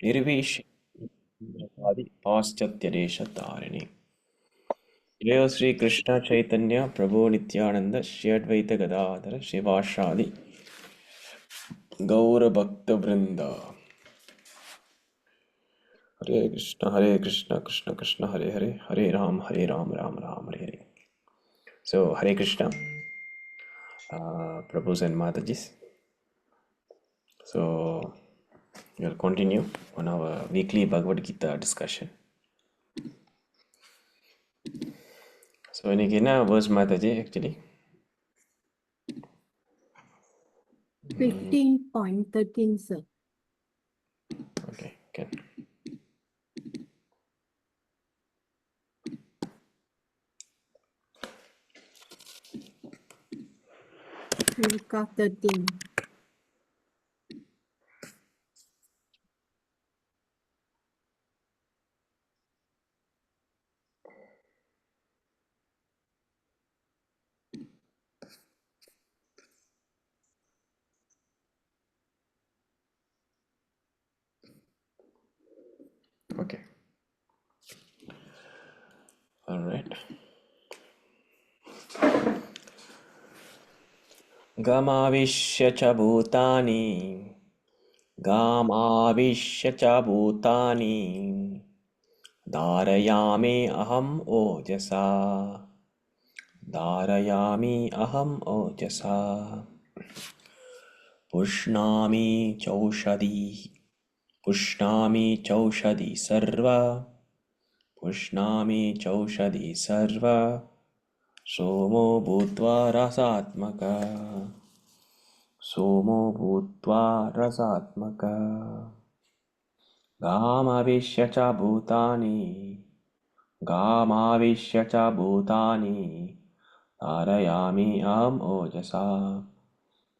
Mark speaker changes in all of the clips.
Speaker 1: Nirvish Adi Paschatya Desha Tarini. Jaya Sri Krishna Chaitanya Prabhu Nityananda Shri Advaita Gadadhara Shivashadi Gaura Bhakta Vrinda. Hare Krishna, Krishna Krishna, Hare Hare, Hare Ram, Ram Ram, Hare Hare. So, Hare Krishna, Prabhus and Matajis. So, we'll continue on our weekly Bhagavad Gita discussion. So, இன்னைக்கு என்ன verse Mataji actually?
Speaker 2: 15.13, sir.
Speaker 1: Okay, can.
Speaker 2: Shloka 13.
Speaker 1: Okay. All right. Gamavishya cha bhutani, Gamavishya cha bhutani, Dharayami aham ojasa, Dharayami aham ojasa, Pushnami chaushadi, Pushnami chaushadi sarva, Pushnami chaushadi sarva, Somo bhutva rasatmaka. Somo bhutva rasatmaka. Gamavishya cha bhutani. Gamavishya cha bhutani. Dharayami aham ojasa.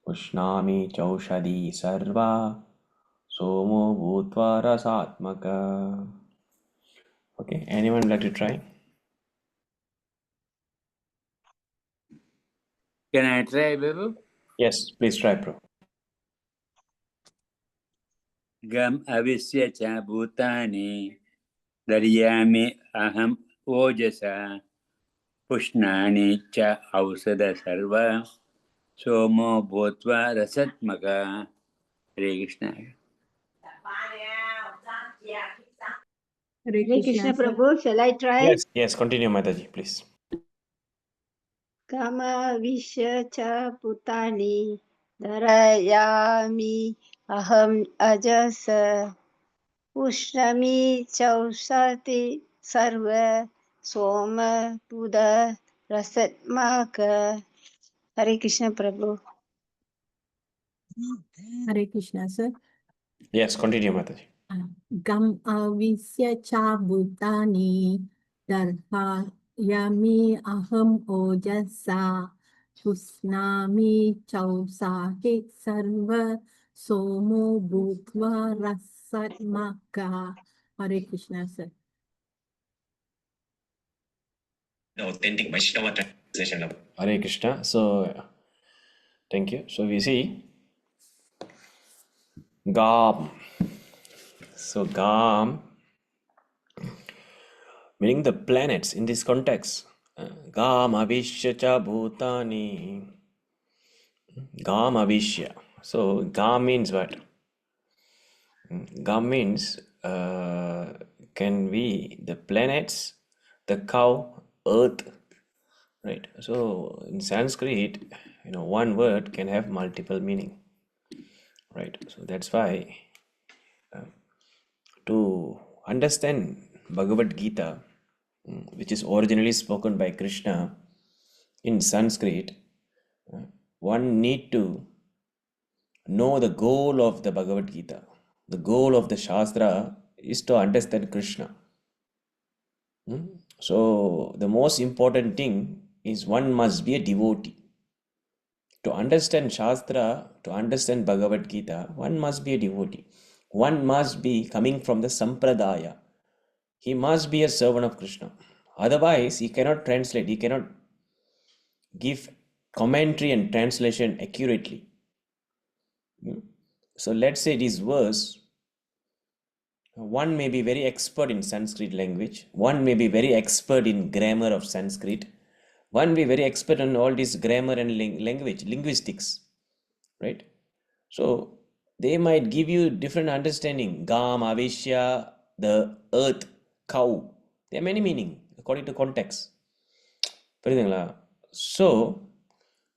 Speaker 1: Pushnami chaushadi sarva. Somo bhutva rasatmaka. Okay, anyone like to try?
Speaker 3: Can I try, Babu?
Speaker 1: Yes, please try, bro.
Speaker 3: Gam avisya cha bhutani daryami aham ojasa pushnani cha ausada sarva somo bhutva rasatmaka. Hare Krishna.
Speaker 2: Hare
Speaker 4: Hare Krishna
Speaker 2: sir.
Speaker 4: Prabhu, shall I try?
Speaker 1: Yes, continue, Mataji, please.
Speaker 4: Kama Vishya cha Putani Dharayami Aham Ajasa Ushnami Chausati Sarva Soma Buddha Rasatmaka. Hare Krishna Prabhu.
Speaker 2: Hare Krishna, sir.
Speaker 1: Yes, continue, Mataji.
Speaker 2: Gam avisya cha bhutani darhayami aham ojasa pusnami chausahi sarva somo bhutva rasatmaka. Hare Krishna, sir.
Speaker 1: The authentic Vaishnava translation of Hare Krishna. So, thank you. So, we see Gam. So, Gam meaning the planets in this context. Gam Avishya cha Bhutani. Gam Avishya. So, Gam means what? Gam means can be the planets, the cow, earth, right? So, in Sanskrit, one word can have multiple meaning, right? So that's why to understand Bhagavad Gita, which is originally spoken by Krishna in Sanskrit, one need to know the goal of the Bhagavad Gita. The goal of the Shastra is to understand Krishna. So the most important thing is one must be a devotee. To understand Shastra, to understand Bhagavad Gita, one must be a devotee. One must be coming from the Sampradaya. He must be a servant of Krishna. Otherwise, he cannot translate, he cannot give commentary and translation accurately. So let's say this verse, One may be very expert in Sanskrit language. One may be very expert in grammar of Sanskrit. One may be very expert in all this grammar and linguistics, right? So they might give you different understanding. Gam, Avishya, the earth, cow. There are many meaning according to context. புரியுதுங்களா? So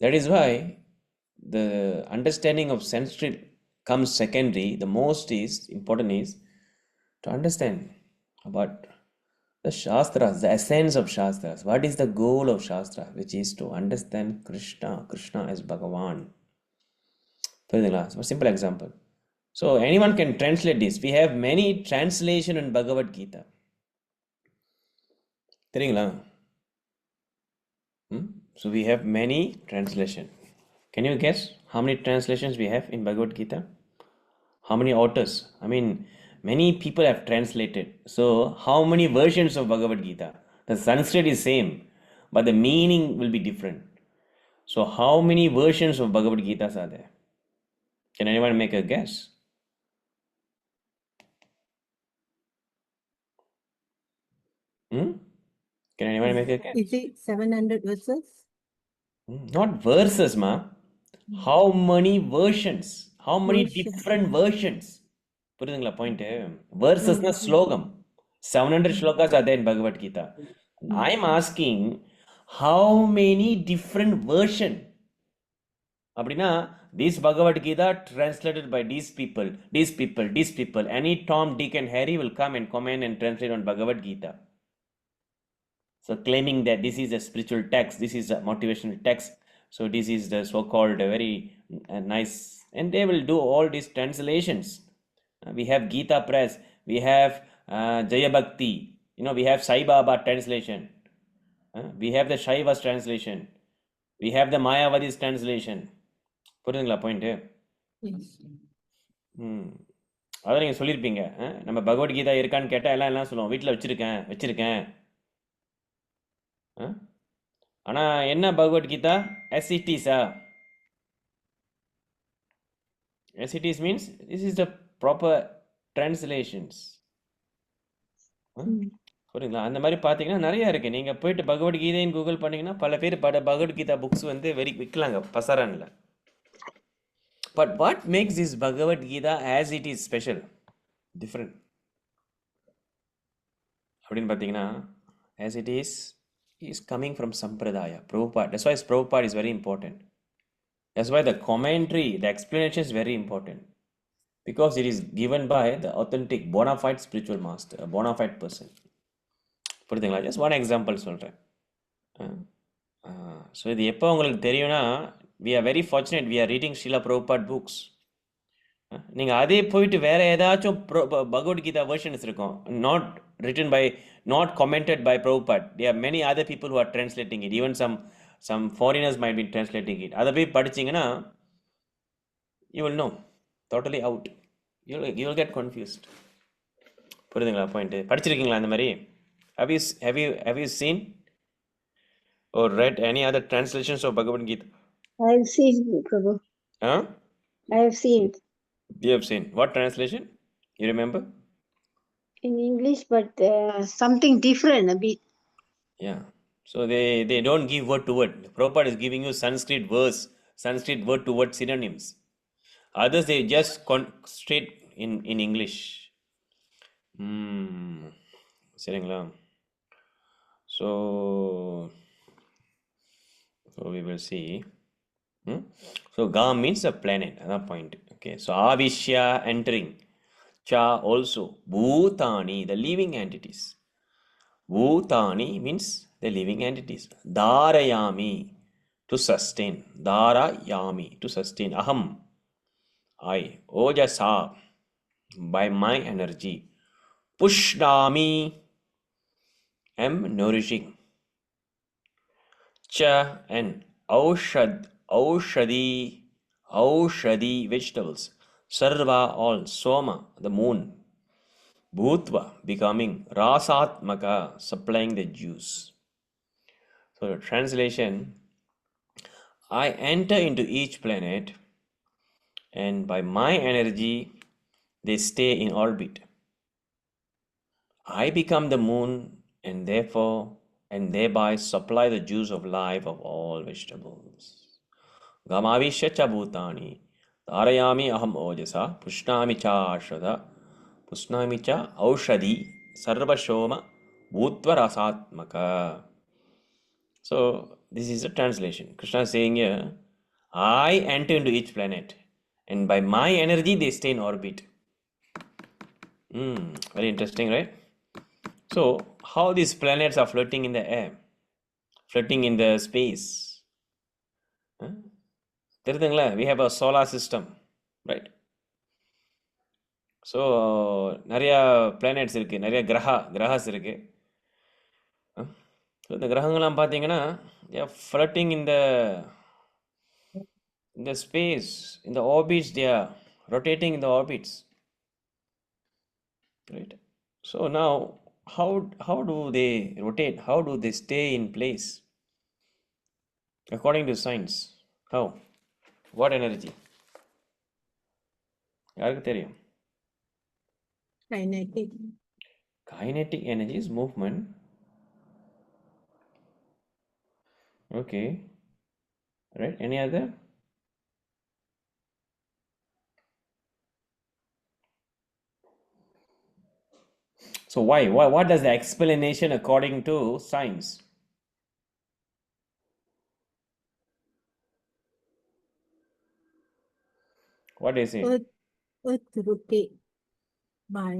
Speaker 1: that is why the understanding of Sanskrit comes secondary. The most is important is to understand about the Shastras, the essence of Shastras. What is the goal of Shastra? Which is to understand Krishna. Krishna as Bhagavan. புரியுதுங்களா? So, a simple example. So anyone can translate this. We have many translation in Bhagavad Gita. தெரியுங்களா? So we have many translation. Can you guess how many translations we have in Bhagavad Gita? How many authors? I mean, many people have translated. So how many versions of Bhagavad Gita? The Sanskrit is same, but the meaning will be different. So how many versions of Bhagavad Gita are there? Can anyone make a guess? Can anyone make a guess?
Speaker 2: Is it 700 verses?
Speaker 1: Not verses, ma. How many versions? How many
Speaker 2: Version.
Speaker 1: different versions? புரியுதுங்களா point? Verses-na slogam. 700 shlokas are there in Bhagavad Gita. I'm asking how many different version? அப்படின்னா this Bhagavad Gita translated by these people. Any Tom, Dick and Harry will come and comment and translate on Bhagavad Gita. So claiming that this is a spiritual text, this is a motivational text, so this is the so-called very nice, and they will do all these translations. We have Gita Press, we have Jaya Bhakti, we have Sai Baba translation, we have the Shaivas translation, we have the Mayavadi's translation. புரியுதுங்களா point? அதான் நீங்கள் சொல்லியிருப்பீங்க. நம்ம பகவத் கீதா இருக்கான்னு கேட்டால் எல்லாம் சொல்லுவோம், வீட்டில் வச்சிருக்கேன். ஆனால் என்ன பகவத் கீதா? எஸ்இடிஸா? As it is means this is the proper translations. புரியுங்களா? அந்த மாதிரி பார்த்தீங்கன்னா நிறையா இருக்குது. நீங்கள் போயிட்டு பகவத்கீதைன்னு கூகுள் பண்ணிங்கன்னா பல பேர் பகவத்கீதா புக்ஸ் வந்து விற்கலாங்க பசாரானில். But what makes this Bhagavad Gita as it is special, different அப்படின்னு பார்த்தீங்கன்னா, as it is coming from Sampradaya, Prabhupada. That's why Prabhupada is very important. That's why the commentary, the explanation is very important. Because it is given by the authentic, bona fide spiritual master, a bona fide person. புரியுதுங்களா? Just one example சொல்கிறேன். So இது எப்போ உங்களுக்கு தெரியும்னா, we are very fortunate, we are reading Srila Prabhupada books. நீங்கள் அதே போயிட்டு வேறு ஏதாச்சும் பகவத்கீதா வெர்ஷன்ஸ் இருக்கும், not commented by Prabhupada. There are many other people who are translating it. Even some foreigners might be translating it. அதை போய் படிச்சிங்கன்னா you will know, totally out. You will get confused. புரியுதுங்களா பாயிண்ட்? படிச்சிருக்கீங்களா அந்த மாதிரி? Have you seen or read any other translations of Bhagavad Gita?
Speaker 4: I have seen, Prabhu. I have seen.
Speaker 1: You have seen. What translation? You remember?
Speaker 4: In English, but something different a bit.
Speaker 1: Yeah. So they don't give word to word. Prabhupada is giving you Sanskrit verse, Sanskrit word to word synonyms. Others they just straight in English. சரிங்களா? So we will see. So Ga means a planet. Another point. Okay. So Avishya entering. Cha also. Bhutani, the living entities. Bhutani means the living entities. Dharayami, to sustain. Dharayami, to sustain. Aham, I. Ojasa, by my energy. Pushnami, am nourishing. Cha and Aushadi, vegetables. Sarva, all. Soma, the moon. Bhutva, becoming. Rasatmaka, supplying the juice. So the translation, I enter into each planet and by my energy they stay in orbit. I become the moon and therefore and thereby supply the juice of life of all vegetables. Gamavisha cha bhutani dharayami aham ojasa pushnami cha ashada pushnami cha aushadi sarvashoma bhutva rasatmaka. So this is a translation. Krishna is saying here, I enter into each planet and by my energy they stay in orbit. Very interesting, right? So how these planets are floating in the air, floating in the space. தெரியுதுங்களா? We have a solar system, right? So நிறைய planets இருக்கு, நிறைய கிரகாஸ் இருக்கு. So இந்த கிரகங்கள்லாம் பார்த்தீங்கன்னா they are floating in the space, in the orbits. They are rotating in the orbits, right? So now how do they rotate? How do they stay in place according to science? How? What energy? யாருக்கு தெரியும்?
Speaker 2: Kinetic.
Speaker 1: Kinetic energy is movement. Okay. Right. Any other? So why? What does the explanation according to science? What is it?
Speaker 2: Earth rotate by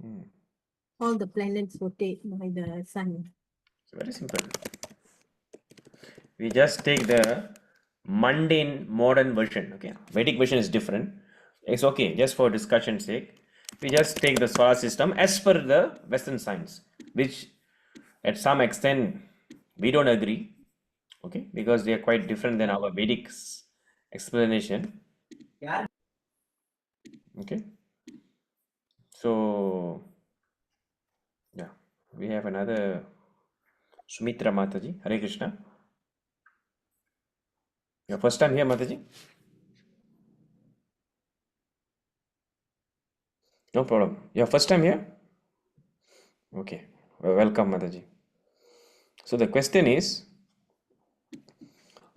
Speaker 1: Hmm.
Speaker 2: all the planets rotate by the sun.
Speaker 1: It's very simple. We just take the mundane modern version. Okay. Vedic version is different. It's okay. Just for discussion's sake, we just take the solar system as per the Western science, which at some extent we don't agree. Okay, because they are quite different than our Vedic explanation. Okay, so yeah, we have another Sumitra Mataji. Hare Krishna. Your first time here, Mataji? No problem. Your first time here? Okay, well, welcome, Mataji. So the question is,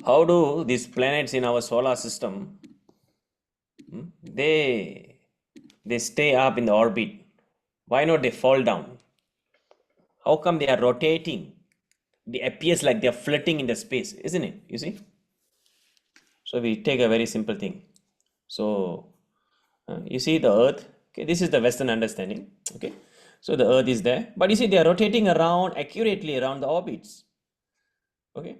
Speaker 1: how do these planets in our solar system they stay up in the orbit? Why not they fall down? How come they are rotating? It appears like they are floating in the space, isn't it? You see? So we take a very simple thing. So you see the earth. Okay, this is the Western understanding. Okay, so the earth is there, but you see they are rotating around accurately around the orbits. Okay,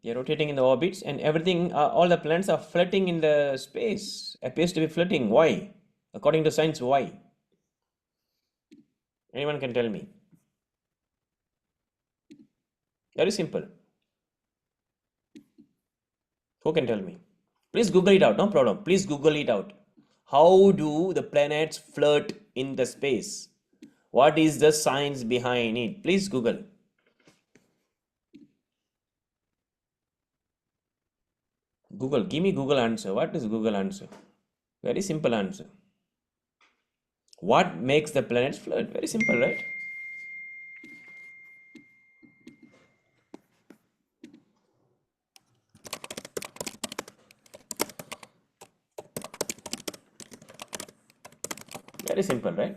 Speaker 1: they are rotating in the orbits, and everything, all the planets are floating in the space. Appears to be floating. Why? According to science, why? Anyone can tell me? Very simple. Who can tell me? Please Google it out. No problem. Please Google it out. How do the planets float in the space? What is the science behind it? Please Google. Google. Give me Google answer. What is Google answer? Very simple answer. What makes the planets float? Very simple, right? Very simple, right?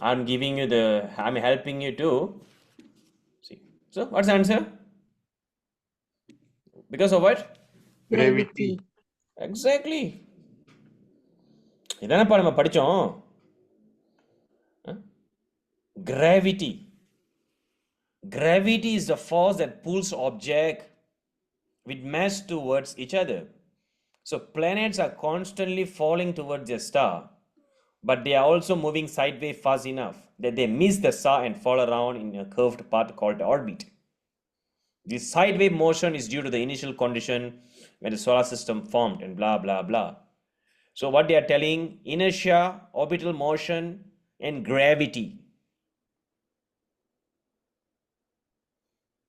Speaker 1: I'm helping you to see. So what's the answer? Because of what?
Speaker 2: Gravity.
Speaker 1: Exactly. இதானப்பா நம்ம படிச்சோம். Gravity. Gravity is the force that pulls object with mass towards each other. So planets are constantly falling towards their star, but they are also moving sideways fast enough that they miss the star and fall around in a curved path called orbit. This sideways motion is due to the initial condition when the solar system formed and blah blah blah. So what they are telling, inertia, orbital motion, and gravity.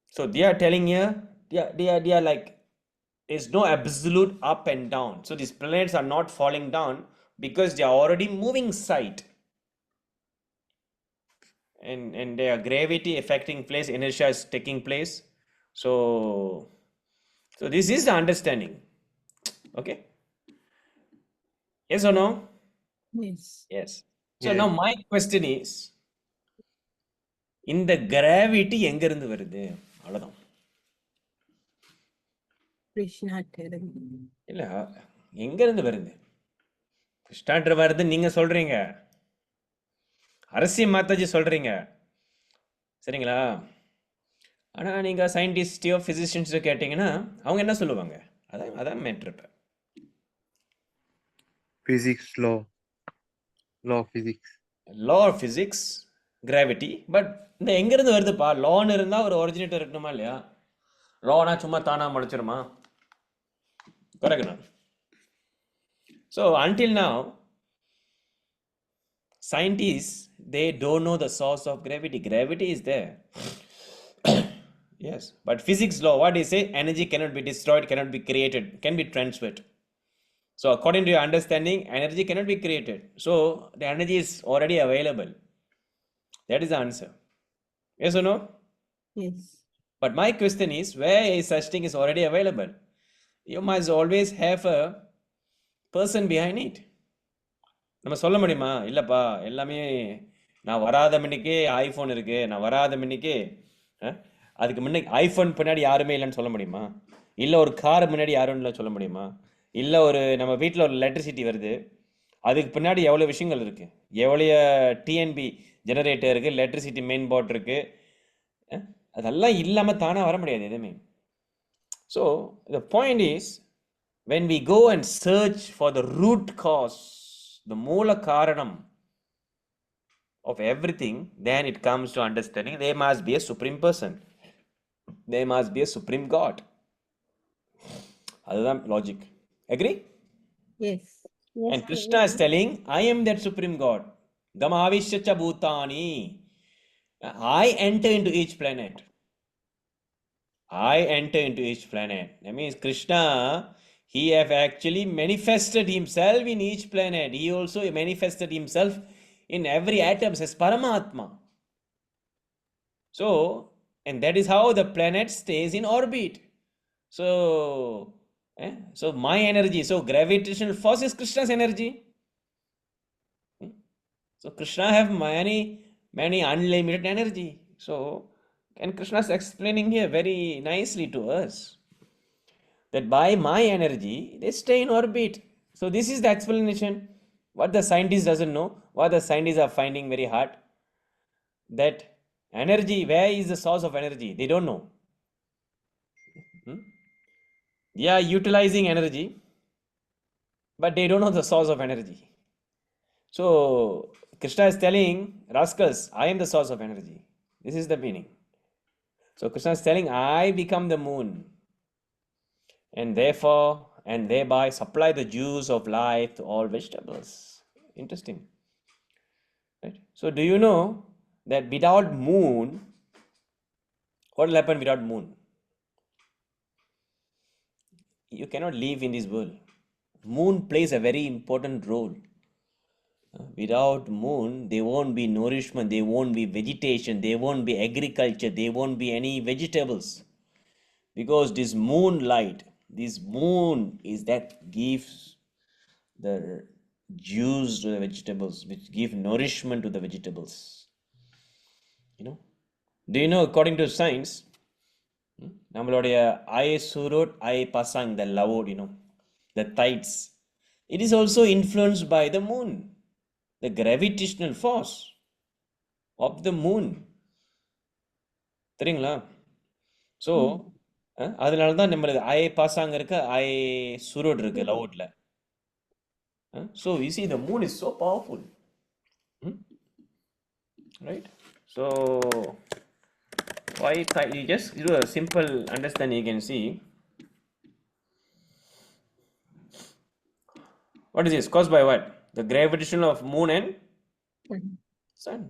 Speaker 1: So they are telling here, they are like, there's no absolute up and down. So these planets are not falling down, because they are already moving side, and their gravity affecting place, inertia is taking place. So this is the understanding. Okay, yes or no?
Speaker 2: Yes.
Speaker 1: Yes. So
Speaker 5: Yes.
Speaker 1: now my question is, இந்த gravity எங்க இருந்து வருது? அவ்வளவுதான்.
Speaker 2: Krishna telling.
Speaker 1: இல்ல, எங்க இருந்து வருது? கிருஷ்ணான்ற வருது நீங்க சொல்றீங்க, அரசி மாதாஜி சொல்றீங்க, சரிங்களா? ஆனா நீங்க சயின்டிஸ்டையோ பிசிஷியன்ஸோ கேட்டீங்கன்னா அவங்க என்ன சொல்லுவாங்க? அதான் மேட்ரு. இப்போ
Speaker 5: Physics law. Law of physics.
Speaker 1: Law of physics, gravity. But இந்த எங்கேருந்து வருதுப்பா? லான்னு இருந்தால் ஒரு ஒரிஜினேட்டர் இருக்கணுமா இல்லையா? லானா சும்மா தானா முடிச்சிருமா? Correct. So until now scientists, they don't know the source of gravity. Gravity is there. Yes, but physics law, what do you say? Energy cannot be destroyed, cannot be created, can be transferred. So according to your understanding, energy cannot be created, so the energy is already available. That is the answer. Yes or no?
Speaker 2: Yes.
Speaker 1: But my question is, where is such thing is already available? You must always have a person behind it. நம்ம சொல்ல முடியுமா? இல்லைப்பா, எல்லாமே நான் வராத மணிக்கே iPhone இருக்கு, நான் வராத மணிக்கே அதுக்கு முன்னே ஐஃபோன் பின்னாடி யாருமே இல்லைன்னு சொல்ல முடியுமா? இல்லை ஒரு கார் முன்னாடி யாரும் இல்லை சொல்ல முடியுமா? இல்லை ஒரு நம்ம வீட்டில் ஒரு எலக்ட்ரிசிட்டி வருது, அதுக்கு பின்னாடி எவ்வளோ விஷயங்கள் இருக்குது, எவ்வளோ டிஎன்பி ஜெனரேட்டர் இருக்குது, எலக்ட்ரிசிட்டி மெயின் போர்ட் இருக்குது, அதெல்லாம் இல்லாமல் தானாக வர முடியாது எதுவுமே. So the point is, when we go and search for the root cause, the moola karanam of everything, then it comes to understanding there must be a supreme person, there must be a supreme God. That's logic. Agree?
Speaker 2: Yes.
Speaker 4: Yes.
Speaker 1: And Krishna is telling, I am that supreme God. Gamavishyacha bhutani. I enter into each planet. I enter into each planet. That means Krishna, he have actually manifested himself in each planet. He also manifested himself in every atom as Paramatma. So, and that is how the planet stays in orbit. So, so my energy, so gravitational force is Krishna's energy. So Krishna have many unlimited energy. So, and Krishna is explaining here very nicely to us that by my energy, they stay in orbit. So this is the explanation. What the scientist doesn't know, what the scientists are finding very hard, that energy, where is the source of energy? They don't know. They are utilizing energy, but they don't know the source of energy. So Krishna is telling, rascals, I am the source of energy. This is the meaning. So Krishna is telling, I become the moon, and therefore and thereby supply the juice of life to all vegetables. Interesting, right? So do you know that without moon, what will happen without moon? You cannot live in this world. Moon plays a very important role. Without moon, there won't be nourishment, there won't be vegetation, there won't be agriculture, there won't be any vegetables. Because this moonlight, this moon is that gives the juice to the vegetables, which give nourishment to the vegetables. You know? Do you know, according to science, நம்மளுடைய I surut, I pasang, the loud, the tides, it is also influenced by the moon, the gravitational force of the moon. தெரியுங்களா? So அதனால தான் நம்மளுக்கு ஐ பாசாங்க இருக்கு, ஐ சுருட் இருக்கு லவுட்ல. So you see, the moon is so powerful, right? So why you just do a simple understanding, you can see what is this caused by what? The gravitation of moon and sun.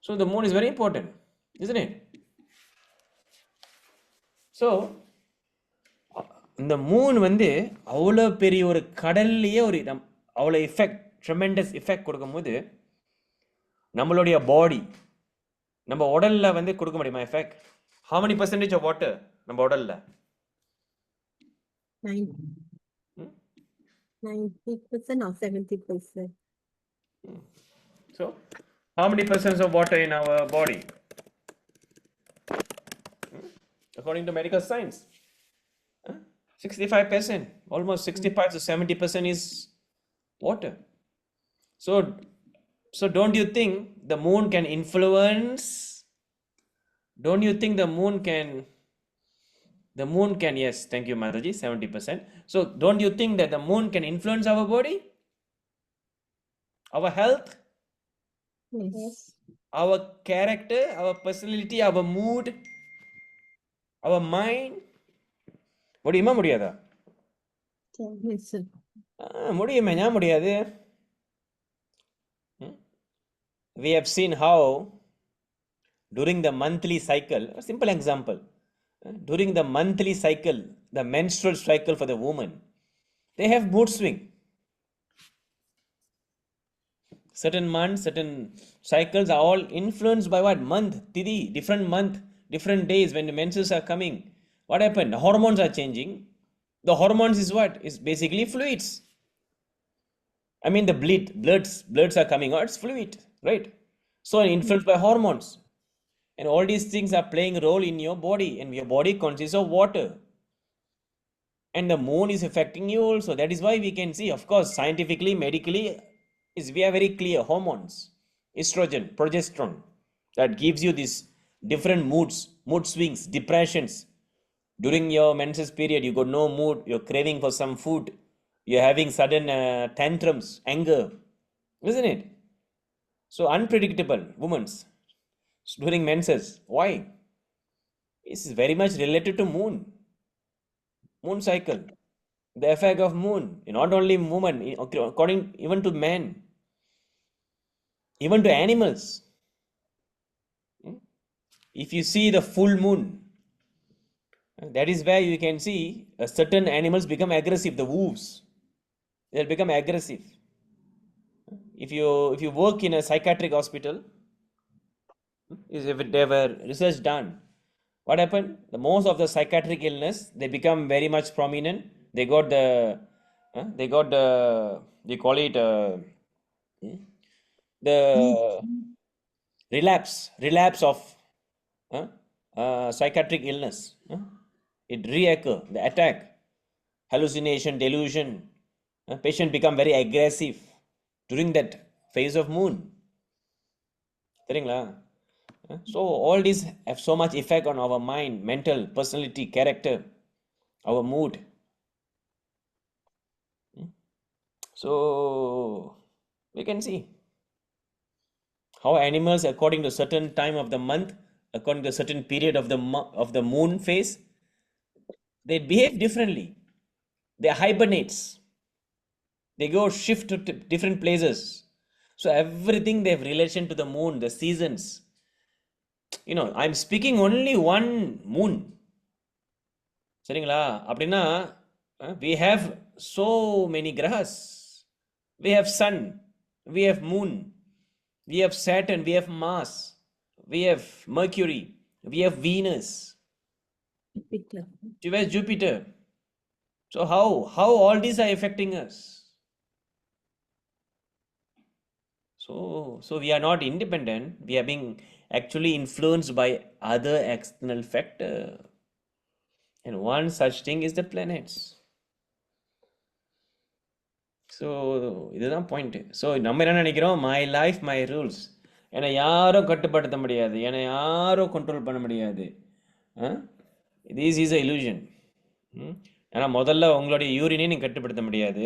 Speaker 1: So the moon is very important, isn't it? So இந்த Moon வந்து அவ்வளோ பெரிய ஒரு கடல்லையே ஒரு அவ்வளோ effect, tremendous effect கொடுக்கும்போது நம்மளுடைய பாடி, நம்ம உடலில் வந்து கொடுக்க முடியுமா effect? how many percentage of water நம்ம உடலில்?
Speaker 2: 90% or 70%?
Speaker 1: So how many percent of water in our body? According to medical science, 65%, almost 65 to 70% is water. So don't you think the moon can influence? Don't you think the moon can, yes, thank you Mataji, 70%. So don't you think that the moon can influence our body, our health,
Speaker 2: Yes.
Speaker 1: our character, our personality, our mood, our mind? முடியுமா முடியாதா?
Speaker 2: Yes, sir.
Speaker 1: முடியுமே, ஏன் முடியாது? We have seen how during the monthly cycle, a simple example, during the monthly cycle, the menstrual cycle for the woman, they have mood swing. Certain months, certain cycles are all influenced by what? Month, Tithi, different month, different days when the menses are coming. What happened? The hormones are changing. The hormones is what? Is basically fluids. I mean the bloods are coming out, it's fluid, right? So influenced by hormones. And all these things are playing a role in your body, and your body consists of water. And the moon is affecting you also. That is why we can see, of course, scientifically, medically, we are very clear. Hormones, estrogen, progesterone, that gives you these different moods, mood swings, depressions. During your menses period, you got no mood, you're craving for some food, you're having sudden tantrums, anger, isn't it? So unpredictable, women's, during menses. Why? This is very much related to moon cycle, the effect of moon, not only women, according even to men, even to animals. If you see the full moon, that is where you can see certain animals become aggressive. The wolves, they'll become aggressive. If you work in a psychiatric hospital, if they were research done, what happened? The most of the psychiatric illness, they become very much prominent. They got the they call it the relapse of psychiatric illness. It reoccur, the attack, hallucination, delusion. Patient become very aggressive during that phase of moon. சரிங்களா? So all these have so much effect on our mind, mental, personality, character, our mood. So we can see how animals, according to certain time of the month, according to a certain period of the moon phase, they behave differently. They hibernates. They go shift to different places. So everything they have relation to the moon, the seasons. I'm speaking only one moon. சரிங்களா? அப்படின்னா we have so many grahas. We have sun, we have moon, we have Saturn, we have Mars, we have Mercury, we have Venus,
Speaker 2: Jupiter.
Speaker 1: we have Jupiter. So how all these are affecting us? So we are not independent. We are being actually influenced by other external factor. And one such thing is the planets. So இதுதான் point. So நம்ம என்ன நினைக்கிறோம், my life my rules, என்னை யாரும் கட்டுப்படுத்த முடியாது, என்னை யாரும் கண்ட்ரோல் பண்ண முடியாது. This is a illusion. ஏன்னா முதல்ல உங்களுடைய யூரினை நீங்கள் கட்டுப்படுத்த முடியாது,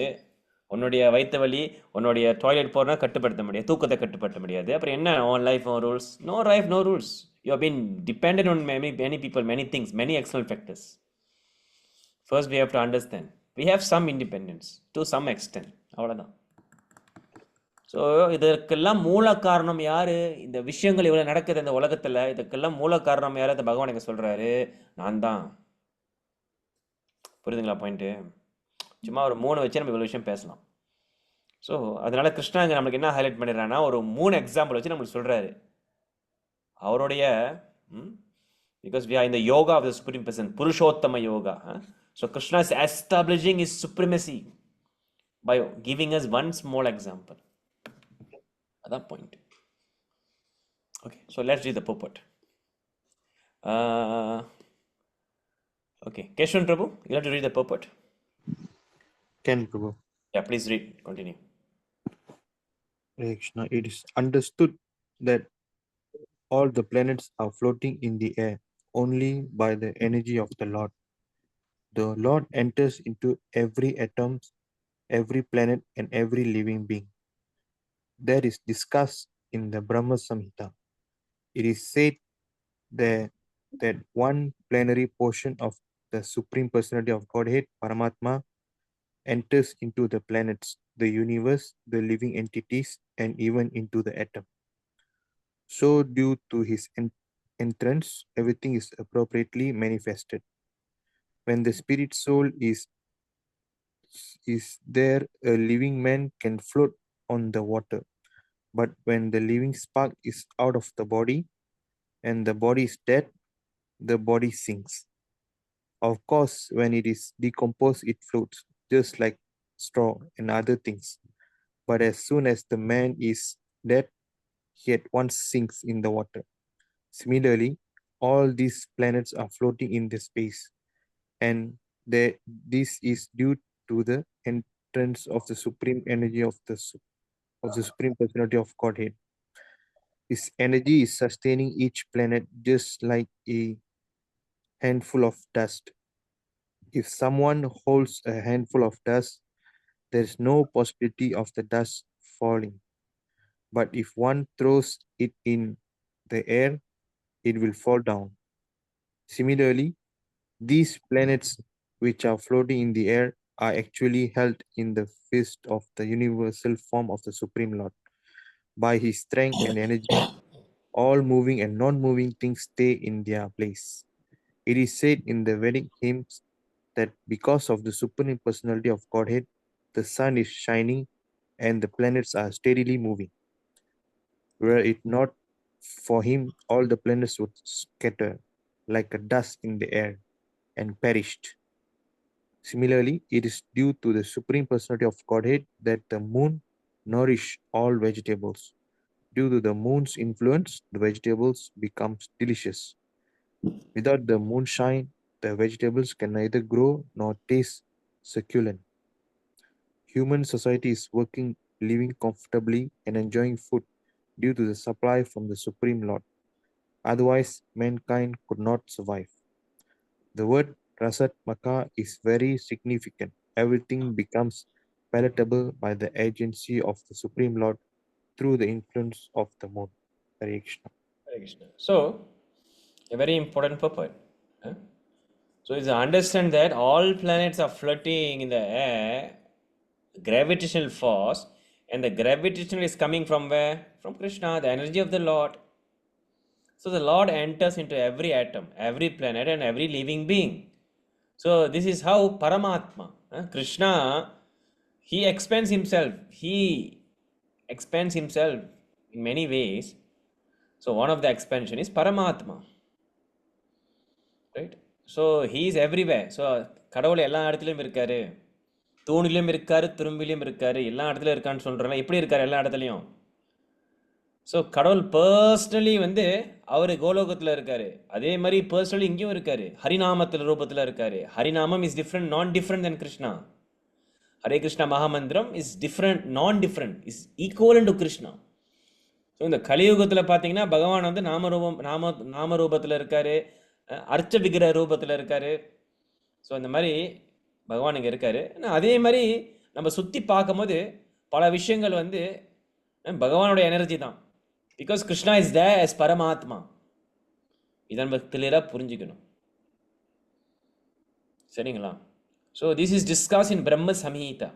Speaker 1: உன்னுடைய வயிற்று வலி, உன்னுடைய டாய்லெட் போகிறனா கட்டுப்படுத்த முடியாது, தூக்கத்தை கட்டுப்படுத்த முடியாது. அப்புறம் என்ன உன் லைஃப் உன் rules? No life no rules. You have been dependent on many people, many things, many external factors. First we have to understand we have some independence to some extent. அவ்வளோதான். ஸோ இதற்கெல்லாம் மூல காரணம் யாரு? இந்த விஷயங்கள் இவ்வளோ நடக்குது இந்த உலகத்தில், இதுக்கெல்லாம் மூல காரணம் யார்? இந்த பகவான் எங்க சொல்றாரு, நான் தான். புரியுதுங்களா பாயிண்ட்டு? சும்மா ஒரு 3 வச்சு நம்ம இவ்வளோ விஷயம் பேசலாம். ஸோ அதனால கிருஷ்ணா இங்கே நம்மளுக்கு என்ன ஹைலைட் பண்ணிடுறான்னா ஒரு 3 எக்ஸாம்பிள் வச்சு நம்மளுக்கு சொல்கிறாரு அவருடைய because we are in the yoga of the supreme person Purushottama yoga. So Krishna is establishing is supremacy by giving us one small example. That's the point. Okay, so let's read the purport. Okay, Keshwan Prabhu, you have to read the purport.
Speaker 5: Can Prabhu.
Speaker 1: Yeah, please read. Continue.
Speaker 5: Hare Krishna. It is understood that all the planets are floating in the air only by the energy of the Lord. The Lord enters into every atom, every planet, and every living being. That is discussed in the Brahma Samhita. It is said there that one plenary portion of the Supreme Personality of Godhead, Paramatma, enters into the planets, the universe, the living entities, and even into the atom. So, due to his entrance, everything is appropriately manifested. When the spirit soul is there, a living man can float on the water. But when the living spark is out of the body and the body is dead, the body sinks. Of course, when it is decomposed, it floats, just like straw and other things. But as soon as the man is dead, he at once sinks in the water. Similarly, all these planets are floating in the space, and this is due to the entrance of the supreme energy of the Supreme Personality of Godhead. His energy is sustaining each planet just like a handful of dust. If someone holds a handful of dust, there is no possibility of the dust falling. But if one throws it in the air, it will fall down. Similarly, these planets which are floating in the air are actually held in the fist of the universal form of the Supreme Lord. By his strength and energy, all moving and non-moving things stay in their place. It is said in the Vedic hymns that because of the Supreme Personality of Godhead, the sun is shining and the planets are steadily moving. Were it not for him, all the planets would scatter like a dust in the air and perished. Similarly, it is due to the Supreme Personality of Godhead that the moon nourish all vegetables. Due to the moon's influence, the vegetables becomes delicious. Without the moonshine, the vegetables can neither grow nor taste succulent. Human society is working, living comfortably, and enjoying food due to the supply from the Supreme Lord. Otherwise, mankind could not survive. The word Rasat Maka is very significant. Everything becomes palatable by the agency of the Supreme Lord through the influence of the moon. Hare Krishna.
Speaker 1: Hare Krishna. So, a very important purport. So, is to understand that all planets are floating in the air, gravitational force, and the gravitational is coming from where? From Krishna, the energy of the Lord. So, the Lord enters into every atom, every planet, and every living being. So, this is how Paramatma, Krishna, he expands himself. He expands himself in many ways. So, one of the expansion is Paramatma. Right? So, he is everywhere. So, கடவுள் எல்லா இடத்துலையும் இருக்காரு, தூணிலும் இருக்காரு, துரும்பிலும் இருக்காரு, எல்லா இடத்துலையும் இருக்கான்னு சொல்கிறேன். எப்படி இருக்காரு எல்லா இடத்துலையும்? ஸோ கடவுள் பர்சனலி வந்து அவர் கோலோகத்தில் இருக்காரு, அதே மாதிரி பர்சனலி இங்கேயும் இருக்காரு, ஹரிநாமத்தில் ரூபத்தில் இருக்காரு. Harinamam is different, non different then Krishna. Hare Krishna மகாமந்திரம் is different, non different, is equivalent to Krishna. So இந்த கலியுகத்தில் பார்த்தீங்கன்னா பகவான் வந்து நாமரூபத்தில் இருக்காரு, அர்ச்ச விக்கிர ரூபத்தில் இருக்காரு. ஸோ இந்த மாதிரி பகவான் இங்கே இருக்காரு. அதே மாதிரி நம்ம சுற்றி பார்க்கும்போது பல விஷயங்கள் வந்து பகவானுடைய எனர்ஜி தான். Because Krishna is there as பரமாத்மா. இதை நம்ம கிளியராக புரிஞ்சுக்கணும். சரிங்களா? So this is discuss in Brahma Samhita.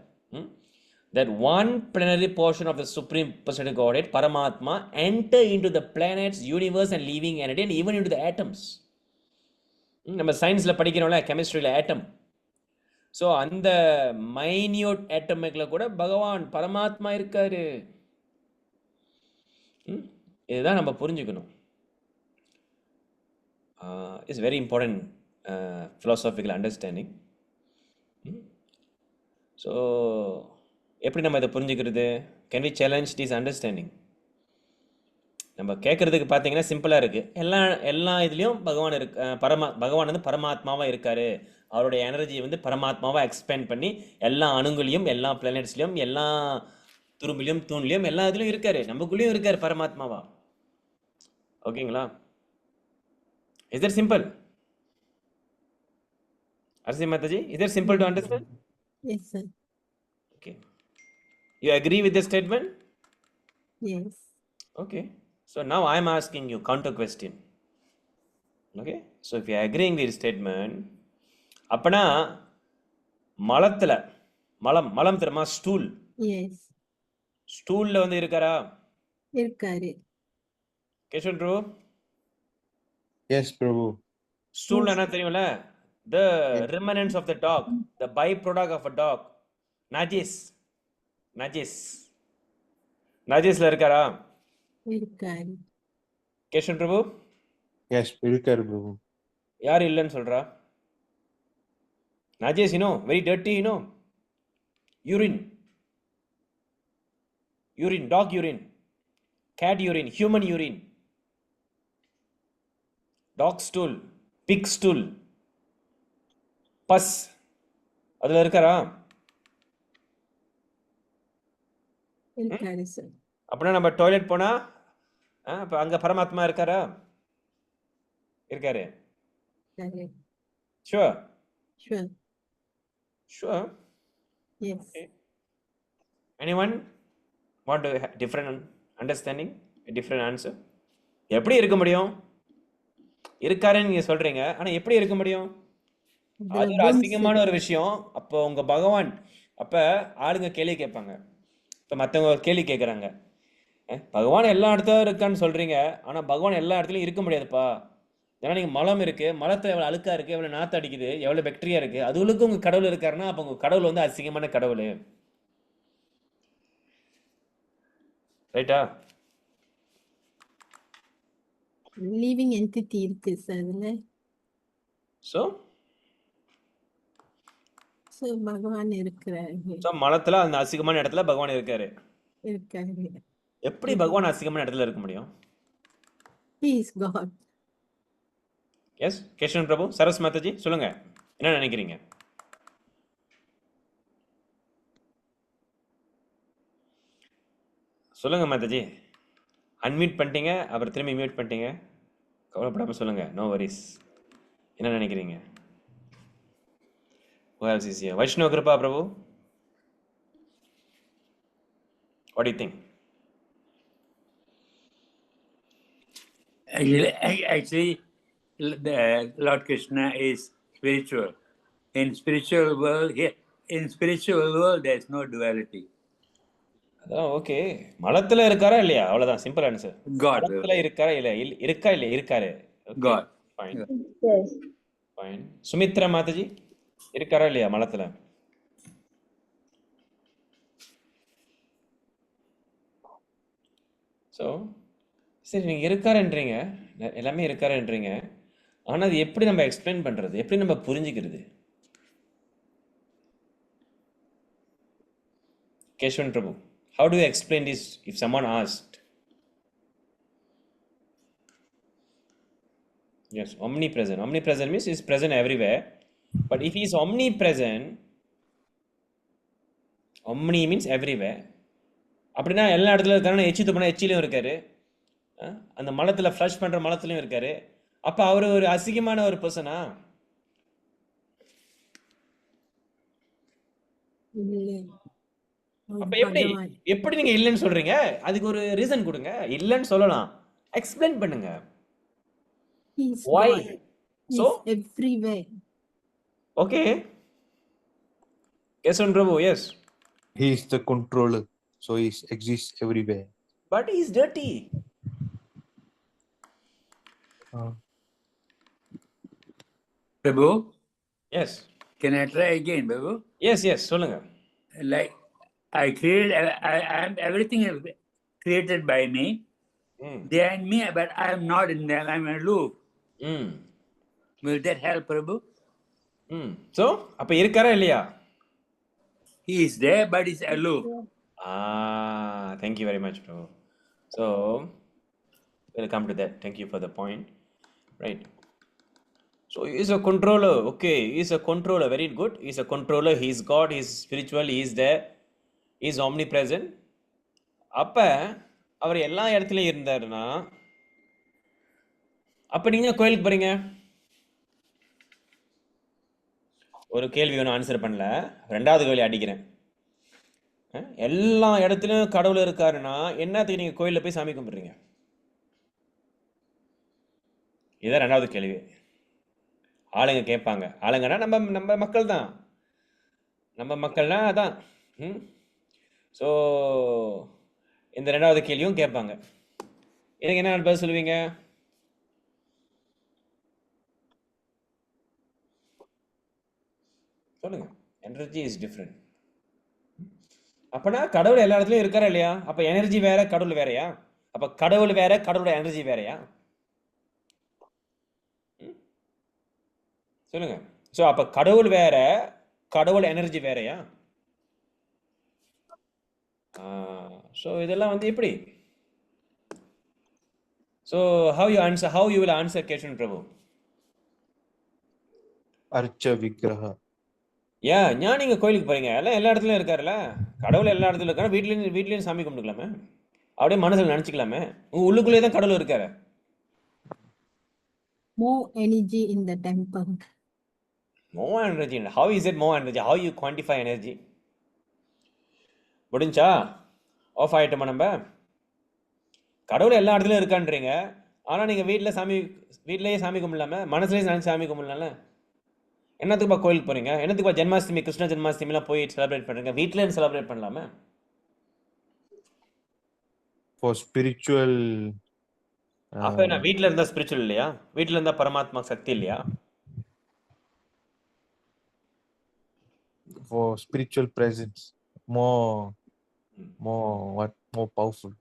Speaker 1: That one plenary portion of the Supreme Personality Godhead, Paramatma, enter into the planets, universe and living entity and even into the atoms. நம்ம சயின்ஸில் படிக்கிறோம்ல, கெமிஸ்ட்ரியில் ஆட்டம். So அந்த minute ஆட்டமிக்ல கூட பகவான் பரமாத்மா இருக்காரு. இதுதான் நம்ம புரிஞ்சுக்கணும். It's very important philosophical understanding. So எப்படி நம்ம இதை புரிஞ்சுக்கிறது? Can we challenge this understanding? நம்ம கேட்குறதுக்கு பார்த்தீங்கன்னா சிம்பிளாக இருக்குது. எல்லா இதுலேயும் பகவான் பகவான் வந்து பரமாத்மாவாக இருக்கார். அவருடைய எனர்ஜியை வந்து பரமாத்மாவாக எக்ஸ்பேண்ட் பண்ணி எல்லா அணுங்குலையும், எல்லா பிளானட்ஸ்லையும், எல்லா துரும்பிலையும், தூண்லையும், எல்லா இதுலையும் இருக்கார். நமக்குள்ளேயும் இருக்கார் பரமாத்மாவா. ஓகேங்களா? Is that simple? Arsi Mataji, is that simple to understand?
Speaker 2: Yes, sir.
Speaker 1: Okay. You agree with the statement?
Speaker 2: Yes.
Speaker 1: Okay. So now I am asking you counter question. Okay. So if you are agreeing with the statement, அப்பனா மலத்துல மலம் தெரியுமா? Stool.
Speaker 2: Yes.
Speaker 1: ஸ்டூல்ல வந்து இருக்காரா?
Speaker 2: இருக்காரு.
Speaker 1: கேஷன் bro?
Speaker 5: Yes, Prabhu.
Speaker 1: Stool என்ன தெரியும்ல? The remnants of the dog, the byproduct of a dog. najisல இருக்காரா?
Speaker 2: இருக்காரு.
Speaker 1: கேஷன் பிரபு?
Speaker 5: Yes, இருக்காரு Prabhu.
Speaker 1: யார் இல்லைன்னு சொல்றா? najis, very dirty, urine, dog urine, cat urine, human urine, dog stool, pig stool, bus அதுல இருக்காரா?
Speaker 2: இருக்காரு சார்.
Speaker 1: அப்படின்னா நம்ம டாய்லெட் போனா இப்போ அங்க பரமாத்மா இருக்காரா? இருக்காரு. Sure?
Speaker 2: Sure.
Speaker 1: Sure.
Speaker 2: Yes.
Speaker 1: Okay. Anyone want to have different understanding, a different answer? எப்படி இருக்க முடியும்? இருக்காருன்னு நீங்க சொல்றீங்க, ஆனா எப்படி இருக்க முடியும்? அது ஒரு அசிங்கமான ஒரு விஷயம். அப்போ உங்க பகவான், அப்ப ஆளுங்க கேள்வி கேட்பாங்க. இப்ப மத்தவங்க கேள்வி கேட்கறாங்க, பகவான் எல்லா இடத்துலயும் இருக்கான்னு சொல்றீங்க, ஆனா பகவான் எல்லா இடத்துலயும் இருக்க முடியாதுப்பா. ஏன்னா நீங்க மலம் இருக்கு, மலத்துல எவ்வளவு அழுக்கா இருக்கு, எவ்வளவு நாத்து அடிக்குது, எவ்வளவு பாக்டீரியா இருக்கு, அதுகளுக்கு உங்க கடவுள் இருக்காருன்னா அப்ப உங்க கடவுள் வந்து அசிங்கமான கடவுள். ரைட்டா?
Speaker 2: லிவிங் என்டிட்டி இருக்கு சார் அதுல. சோ பகவான் இருக்கிறாரு.
Speaker 1: சோ மலத்துல அந்த அசிங்கமான இடத்துல பகவான் இருக்காரு. எப்படி பகவான் அசிங்கமான இடத்துல இருக்க முடியும்?
Speaker 2: He is God.
Speaker 1: எஸ், கேஷன் பிரபு, சரஸ் மாதாஜி சொல்லுங்க, என்ன நினைக்கிறீங்க? சொல்லுங்க மாதாஜி. அன்மியூட் பண்ணிட்டீங்க, அப்புறம் திரும்பி மியூட் பண்ணிட்டீங்க. கவலைப்படாம சொல்லுங்க, நோ வரிஸ். என்ன நினைக்கிறீங்க? Who else is here? Vaishnav Kripa Prabhu, what do you think?
Speaker 3: Actually, Lord Krishna is spiritual. In spiritual world, there is no duality.
Speaker 1: அதான் ஓகே. மலத்துல இருக்காரா இல்லையா? அவ்வளவுதான், சிம்பிள் ஆன்சர்.
Speaker 3: God.
Speaker 1: மலத்துல இருக்காரா இல்ல? இருக்கா இல்ல? இருக்காரு.
Speaker 3: God.
Speaker 1: Fine.
Speaker 4: Yes.
Speaker 1: Fine. Sumitra Mataji இருக்காரா இல்லையா மலத்துல? ஸோ சரி, நீங்க இருக்காருன்றீங்க, எல்லாமே இருக்காருன்றீங்க, ஆனா அது எப்படி நம்ம எக்ஸ்பிளைன் பண்றது? எப்படி நம்ம புரிஞ்சுக்கிறது? கேஷ்வன் பிரபு, how do you explain this if someone asked? Yes, omnipresent. Omnipresent means he's present everywhere. But if he is omnipresent, omni means everywhere. அப்படின்னா எல்லா இடத்துல இருக்காருன்னா எச்சி துப்புனா எச்சிலையும் இருக்காரு, அந்த மலத்துல ஃப்ளஷ் பண்ற மலத்துலயும் இருக்காரு. அப்ப அவரு ஒரு அசிங்கமான ஒரு பர்சனா? அப்ப எப்படி நீங்க இல்லைன்னு சொல்றீங்க? அதுக்கு ஒரு ரீசன் கொடுங்க. இல்லைன்னு சொல்லலாம், எக்ஸ்பிளைன் பண்ணுங்க. Why? So
Speaker 2: everywhere.
Speaker 1: Okay. Kesan Prabhu, yes.
Speaker 5: He is the controller, so he exists everywhere.
Speaker 1: But he is dirty.
Speaker 3: Prabhu?
Speaker 1: Yes.
Speaker 3: Can I try again, Babu?
Speaker 1: Yes yes சொல்லுங்க.
Speaker 3: Like I created, I am everything is created by me. They are in me, but I am not in them. I am aloof. Will that help, Prabhu?
Speaker 1: So அப்போ இருக்காரா இல்லையா?
Speaker 3: He is there, but he's aloof.
Speaker 1: Thank you very much, bro. So we'll come to that. Thank you for the point. Right. So he's a controller. Okay, he's a controller. Very good. He's a controller. He's God. He's spiritual. He's there. He's omnipresent. அப்ப அவர் எல்லா இடத்துலையும் இருந்தாருன்னா அப்ப நீங்க கோயிலுக்கு போறீங்க. ஒரு கேள்வி ஒன்று ஆன்சர் பண்ணல, ரெண்டாவது கேள்வி அடிக்கிறேன். எல்லா இடத்துலையும் கடவுள் இருக்காருன்னா என்னத்துக்கு நீங்க கோயிலில் போய் சாமி கும்பிடுறீங்க? இதுதான் ரெண்டாவது கேள்வி. ஆளுங்க கேட்பாங்க. ஆளுங்கன்னா நம்ம மக்கள் தான். நம்ம மக்கள்னா அதான். ஸோ இந்த ரெண்டாவது கேள்வியும் கேட்பாங்க. எனக்கு என்ன பதில் சொல்லுவீங்க? சொல்லுங்க. Energy is different. அப்பனா கடவுள் எல்லா இடத்துலையும் இருக்காரா இல்லையா? அப்ப எனர்ஜி வேற, கடவுள் வேறையா? அப்ப கடவுள் வேற, கடவுளோட எனர்ஜி வேறையா? சொல்லுங்க. ஸோ அப்ப கடவுள் வேற, கடவுள் எனர்ஜி வேறையா? ஸோ இதெல்லாம் வந்து எப்படி? So how you will answer question, Prabhu?
Speaker 5: Archa Vigraha.
Speaker 1: நீங்க கோயிலுக்கு போறீங்க, எல்லாம் எல்லா இடத்துலயும் இருக்காருல்ல. கடவுள் எல்லா இடத்துல இருக்காரு. வீட்லயும் சாமி கும்பிட்டுக்கலாமே, அப்படியே மனசுல நினைச்சுக்கலாமே. உங்க உள்ளுக்குள்ளே தான் கடவுள் இருக்காரு.
Speaker 2: More energy in the temple.
Speaker 1: More energy. How is it more energy? How you quantify energy? முடிஞ்சா ஆஃப் ஆயிட்டோமா? நம்ம கடவுள் எல்லா இடத்துலையும் இருக்கான்றீங்க, ஆனால் நீங்கள் வீட்டிலேயே சாமி கும்பிடலாம, மனசுலேயே நினச்சி சாமி கும்பிடலாம்ல. என்னத்துக்குப்பா கோயிலுக்கு போகிறீங்க? என்னத்துக்குப்பா ஜென்மாஷ்டமி, கிருஷ்ண ஜென்மாஷ்டமிலாம் போய் செலிப்ரேட் பண்ணுறீங்க? வீட்டிலே செலிப்ரேட் பண்ணலாமா?
Speaker 5: For spiritual.
Speaker 1: அப்போ என்ன வீட்டில் இருந்தால் ஸ்பிரிச்சுவல் இல்லையா? வீட்டில் இருந்தால் பரமாத்மா சக்தி இல்லையா?
Speaker 5: For spiritual presence, more powerful.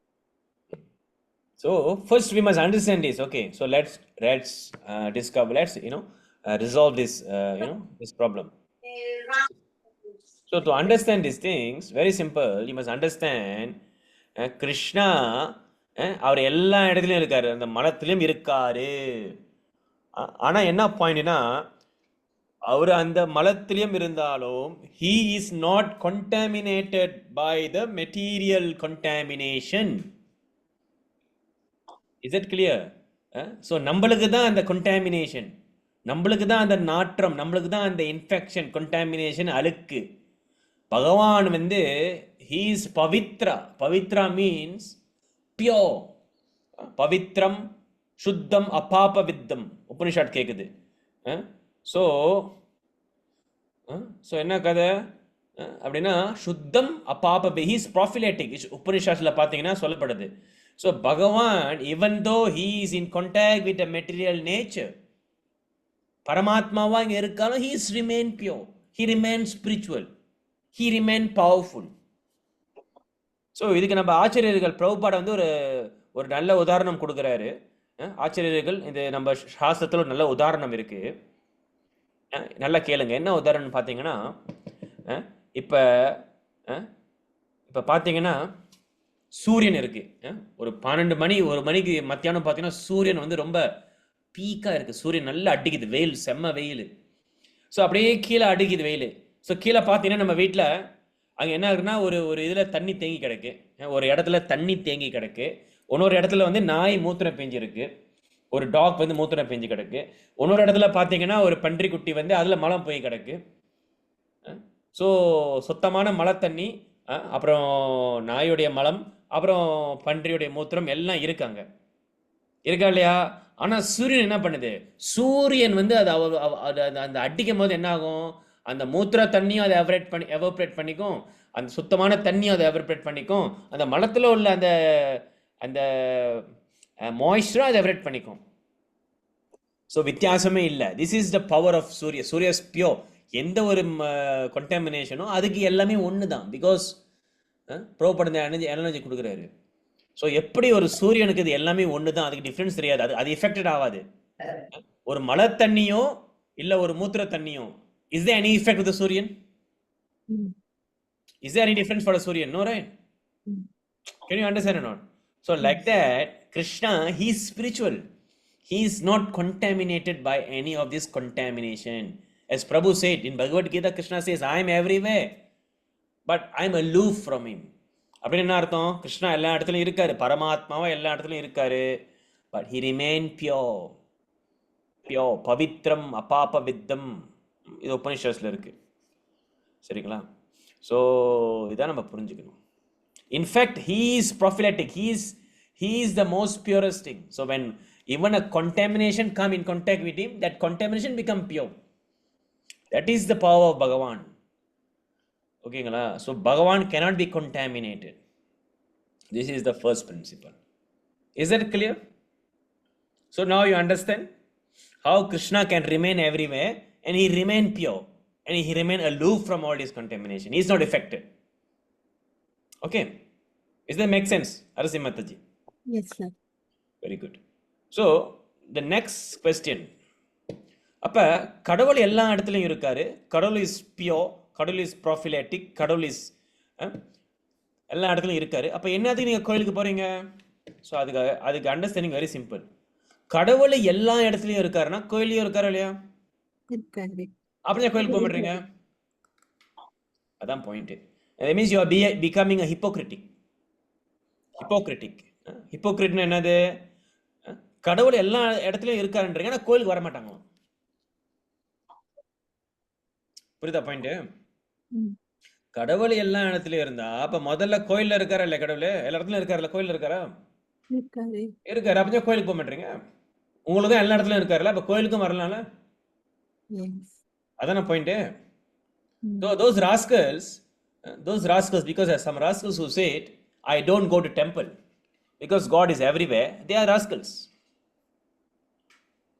Speaker 1: So first we must understand this. Okay, so let's discover. Let's resolve this this problem. So to understand these things, very simple. You must understand Krishna. அவர் எல்லா இடத்துலையும் இருக்காரு, அந்த மனத்திலையும் இருக்காரு. ஆனா என்ன பாயிண்ட்னா, அவர் அந்த மலத்திலையும் இருந்தாலும் he is not contaminated by the material contamination. Is it clear? So நம்மளுக்கு தான் அந்த contamination, நம்மளுக்கு தான் அந்த நாற்றம், நம்மளுக்கு தான் அந்த இன்ஃபெக்ஷன், contamination, அழுக்கு. பகவான் வந்து he is pavitra. Pavitra means pure. பவித்ரம், சுத்தம், அபாப வித்தம் உபனிஷத் கேக்குது. ஸோ என்ன கதை அப்படின்னா, சுத்தம் அபாப ஹீஸ் ப்ராஃபிலேட்டிக். உபனிஷத்தில் பார்த்தீங்கன்னா சொல்லப்படுது. ஸோ பகவான் even though he is in contact with the material nature, பரமாத்மாவா இங்க இருக்காலும் he is remain pure, he remains spiritual, he remain powerful. So இதுக்கு நம்ம ஆச்சரியர்கள் பிரபுபாட வந்து ஒரு நல்ல உதாரணம் கொடுக்குறாரு. ஆச்சரியர்கள் இது நம்ம சாஸ்திரத்தில் ஒரு நல்ல உதாரணம் இருக்கு. நல்லா கேளுங்க. என்ன உதாரணம் பார்த்தீங்கன்னா, இப்போ பார்த்தீங்கன்னா சூரியன் இருக்கு. ஒரு 12 மணி, 1 மணிக்கு மத்தியானம் பார்த்தீங்கன்னா சூரியன் வந்து ரொம்ப பீக்காக இருக்குது. சூரியன் நல்லா அடிக்குது, வெயில், செம்ம வெயில். ஸோ அப்படியே கீழே அடிக்குது வெயில். ஸோ கீழே பார்த்தீங்கன்னா நம்ம வீட்டில் அங்கே என்ன இருக்குன்னா, ஒரு இதில் தண்ணி தேங்கி கிடக்கு. ஒரு இடத்துல தண்ணி தேங்கி கிடக்கு. இன்னொரு இடத்துல வந்து நாய் மூத்திரம் பெஞ்சிருக்கு. ஒரு டாக் வந்து மூத்திரம் பெஞ்சு கிடக்கு. இன்னொரு இடத்துல பார்த்தீங்கன்னா ஒரு பன்றிக்குட்டி வந்து அதில் மலம் போய் கிடக்கு. ஸோ சுத்தமான மழை தண்ணி, அப்புறம் நாயுடைய மலம், அப்புறம் பன்றியுடைய மூத்திரம் எல்லாம் இருக்காங்க, இருக்கா இல்லையா? ஆனால் சூரியன் என்ன பண்ணுது? சூரியன் வந்து அது அந்த அடிக்கும் போது என்ன ஆகும்? அந்த மூத்திர தண்ணியும் அதை எவாபரேட் பண்ணிக்கும், அந்த சுத்தமான தண்ணியும் அதை எவாபரேட் பண்ணிக்கும், அந்த மலத்தில் உள்ள அந்த மாய்ஸ்சரை அதை எவாபரேட் பண்ணிக்கும். ஸோ வித்தியாசமே இல்லை. This is the power of Surya. Surya is pure. எந்த ஒரு contamination-ம் அதுக்கு எல்லாமே ஒன்று தான். பிகாஸ் ப்ரோபட் எனர்ஜி கொடுக்குறாரு. ஸோ எப்படி ஒரு சூரியனுக்கு இது எல்லாமே ஒன்று தான், அதுக்கு டிஃப்ரென்ஸ் தெரியாது, அது எஃபெக்டட் ஆகாது. ஒரு மழை தண்ணியோ இல்லை ஒரு மூத்திர தண்ணியோ, is there any effect with the சூரியன்? Is there any difference for the Suryan? No, right? Can you understand or not? So like that, Krishna, he is spiritual. He is not contaminated by any of this contamination. As Prabhu said in Bhagavad Gita, Krishna says, I am everywhere, but I am aloof from him. அப்படின்னு என்ன அர்த்தம்? கிருஷ்ணா எல்லா இடத்துலையும் இருக்காரு, பரமாத்மாவா எல்லா இடத்துலையும் இருக்காரு, but he remained pure. Pure, பவித்ரம் அபாபவித்தம், இது உபனிஷத்ல இருக்கு. சரிங்களா? ஸோ இதான் நம்ம புரிஞ்சுக்கணும். In fact he is prophylatic, he is the most purest thing. So when even a contamination come in contact with him, that contamination become pure. That is the power of Bhagavan. ஓகேங்களா? So Bhagavan cannot be contaminated. This is the first principle. Is that clear? So now you understand how Krishna can remain everywhere and he remain pure. And he remain aloof from all this contamination. He is not affected. Okay. Does that make sense? Arasimataji.
Speaker 2: Yes, sir.
Speaker 1: Very good. So, the next question. அப்ப கடவுள் எல்லா இடத்துலையும் இருக்காரு. கடவுள் is pure, கடவுள் is ப்ராஃபிலேட்டிக், கடவுள் is எல்லா இடத்துலையும் இருக்காரு. அப்ப என்னதுக்கு நீங்க கோயிலுக்கு போறீங்க? ஸோ அதுக்கு அண்டர்ஸ்டாண்டிங் வெரி சிம்பிள். கடவுள் எல்லா இடத்துலையும் இருக்காருன்னா கோயிலையும் இருக்காரு இல்லையா?
Speaker 2: இருக்காரு.
Speaker 1: அப்படியே கோயிலுக்கு போக மாட்டீங்க. அதான் point. That means you are becoming a hypocritic. ஹிப்போக்ரிட்னா என்னது? கடவுள் எல்லா இடத்துலையும் இருக்காருன்றீங்க, ஆனால் கோயிலுக்கு வர மாட்டாங்க. புரியுதா பாயிண்ட்? கடவுள் எல்லா இடத்துலயும் இருந்தா அப்ப முதல்ல கோயில்ல இருக்காரா இல்ல? கடவுள் எல்லா இடத்துலயும் இருக்காருல்ல, கோயில்ல இருக்காரா? இருக்காரு. அப்ப கோயிலுக்கு போக மாட்டீங்க. உங்களுக்கு எல்லா இடத்துலயும் இருக்காருல்ல, அப்ப கோயிலுக்கும் வரலாம்ல. அதான point. Those rascals, because there are some rascals who said, I don't go to temple because God is everywhere. They are rascals.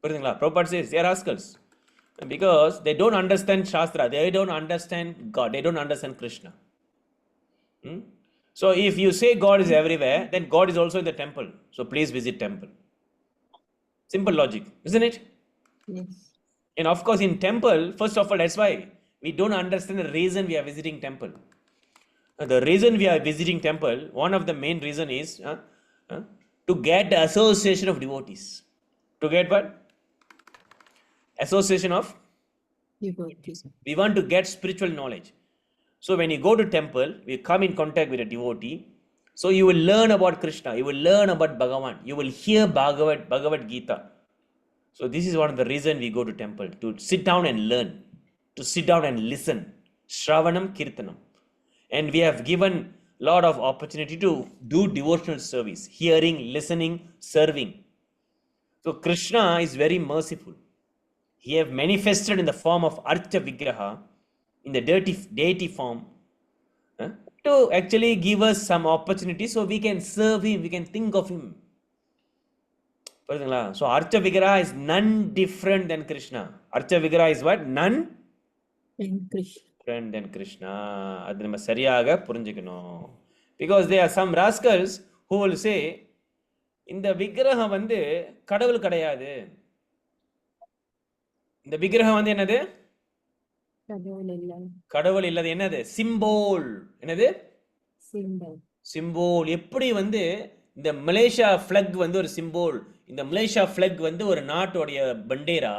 Speaker 1: புரியுதுங்களா? Prabhupada says they are rascals because they don't understand Shastra, they don't understand God, they don't understand Krishna. So if you say God is everywhere, then God is also in the temple. So please visit temple. Simple logic, isn't it?
Speaker 2: Yes.
Speaker 1: And of course in temple, first of all, that's why we don't understand the reason we are visiting temple. The reason we are visiting temple, one of the main reason is to get the association of devotees. To get what? Association of
Speaker 2: Devotees.
Speaker 1: We want to get spiritual knowledge. So when you go to temple, we come in contact with a devotee. So you will learn about Krishna, you will learn about Bhagavan, you will hear Bhagavad Gita. So this is one of the reason we go to temple, to sit down and learn, to sit down and listen. Shravanam Kirtanam. And we have given lot of opportunity to do devotional service, hearing, listening, serving. So Krishna is very merciful. He have manifested in the form of Archa Vigraha, in the deity form, to actually give us some opportunity so we can serve him, we can think of him. So Archa Vigraha is none different than Krishna. Archa Vigraha is what? None different than Krishna. அது நம்ம சரியாக புரிஞ்சுக்கணும். Because there are some rascals who will say, இந்த விக்கிரகம் வந்து கடவுள் கிடையாது. இந்த விக்கிரகம் வந்து என்னது? கடவுள் இல்லது. என்னது? சிம்போல். என்னது? சிம்போல். எப்படி வந்து இந்த மலேசியா பிளக் வந்து ஒரு சிம்போல், இந்த மலேசியா பிளக் வந்து ஒரு நாட்டோடைய பண்டேரா.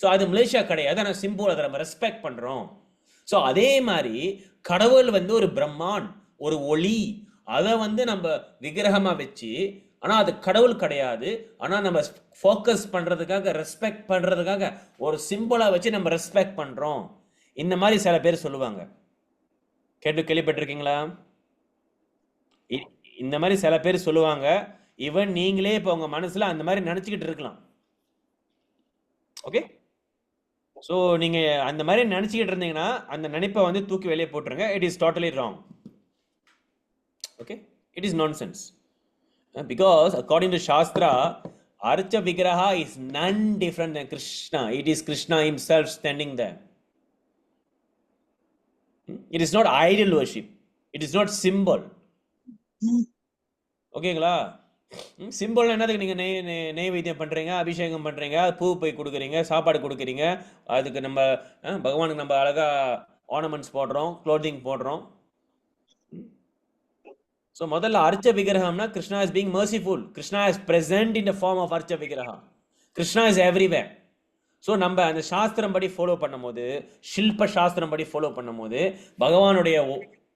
Speaker 1: ஸோ அது மலேசியா கிடையாது, ஆனால் சிம்போல், அதை நம்ம ரெஸ்பெக்ட் பண்றோம். ஸோ அதே மாதிரி கடவுள் வந்து ஒரு பிரம்மான், ஒரு ஒளி, அதை வந்து நம்ம விக்கிரகமா வச்சு, ஆனா அது கடவுள் கிடையாது, ஆனா நம்ம ஃபோக்கஸ் பண்றதுக்காக, ரெஸ்பெக்ட் பண்றதுக்காக ஒரு சிம்பிளா வச்சு நம்ம ரெஸ்பெக்ட் பண்றோம். இந்த மாதிரி சில பேர் சொல்லுவாங்க. கேள்விப்பட்டிருக்கீங்களா? இந்த மாதிரி சில பேர் சொல்லுவாங்க. ஈவன் நீங்களே இப்போ உங்க மனசுல அந்த மாதிரி நினைச்சுக்கிட்டு இருக்கலாம். ஓகே, ஸோ நீங்க அந்த மாதிரி நினைச்சுக்கிட்டு இருந்தீங்கன்னா அந்த நினைப்பை வந்து தூக்கி வெளியே போட்டுருங்க. It is totally wrong. Okay, it is nonsense. Because according to Shastra, Archa Vigraha is none different than Krishna. It is Krishna himself standing there. It is not idol worship. It is not symbol. ஓகேங்களா? Simple என்னதுக்கு நீங்கள் நெய்வேத்தியம் பண்ணுறீங்க, அபிஷேகம் பண்ணுறீங்க, பூ போய் கொடுக்குறீங்க, சாப்பாடு கொடுக்குறீங்க, அதுக்கு நம்ம பகவானுக்கு நம்ம அழகாக ஆர்னமெண்ட்ஸ் போடுறோம், க்ளோத்திங் போடுறோம். ஸோ முதல்ல அர்ச்ச விக்கிரகம்னா Krishna is being merciful. Krishna is present in the form of archa vigraha. Krishna is everywhere. So நம்ம அந்த சாஸ்திரம் படி ஃபாலோ பண்ணும்போது, ஷில்ப சாஸ்திரம் படி ஃபாலோ பண்ணும்போது,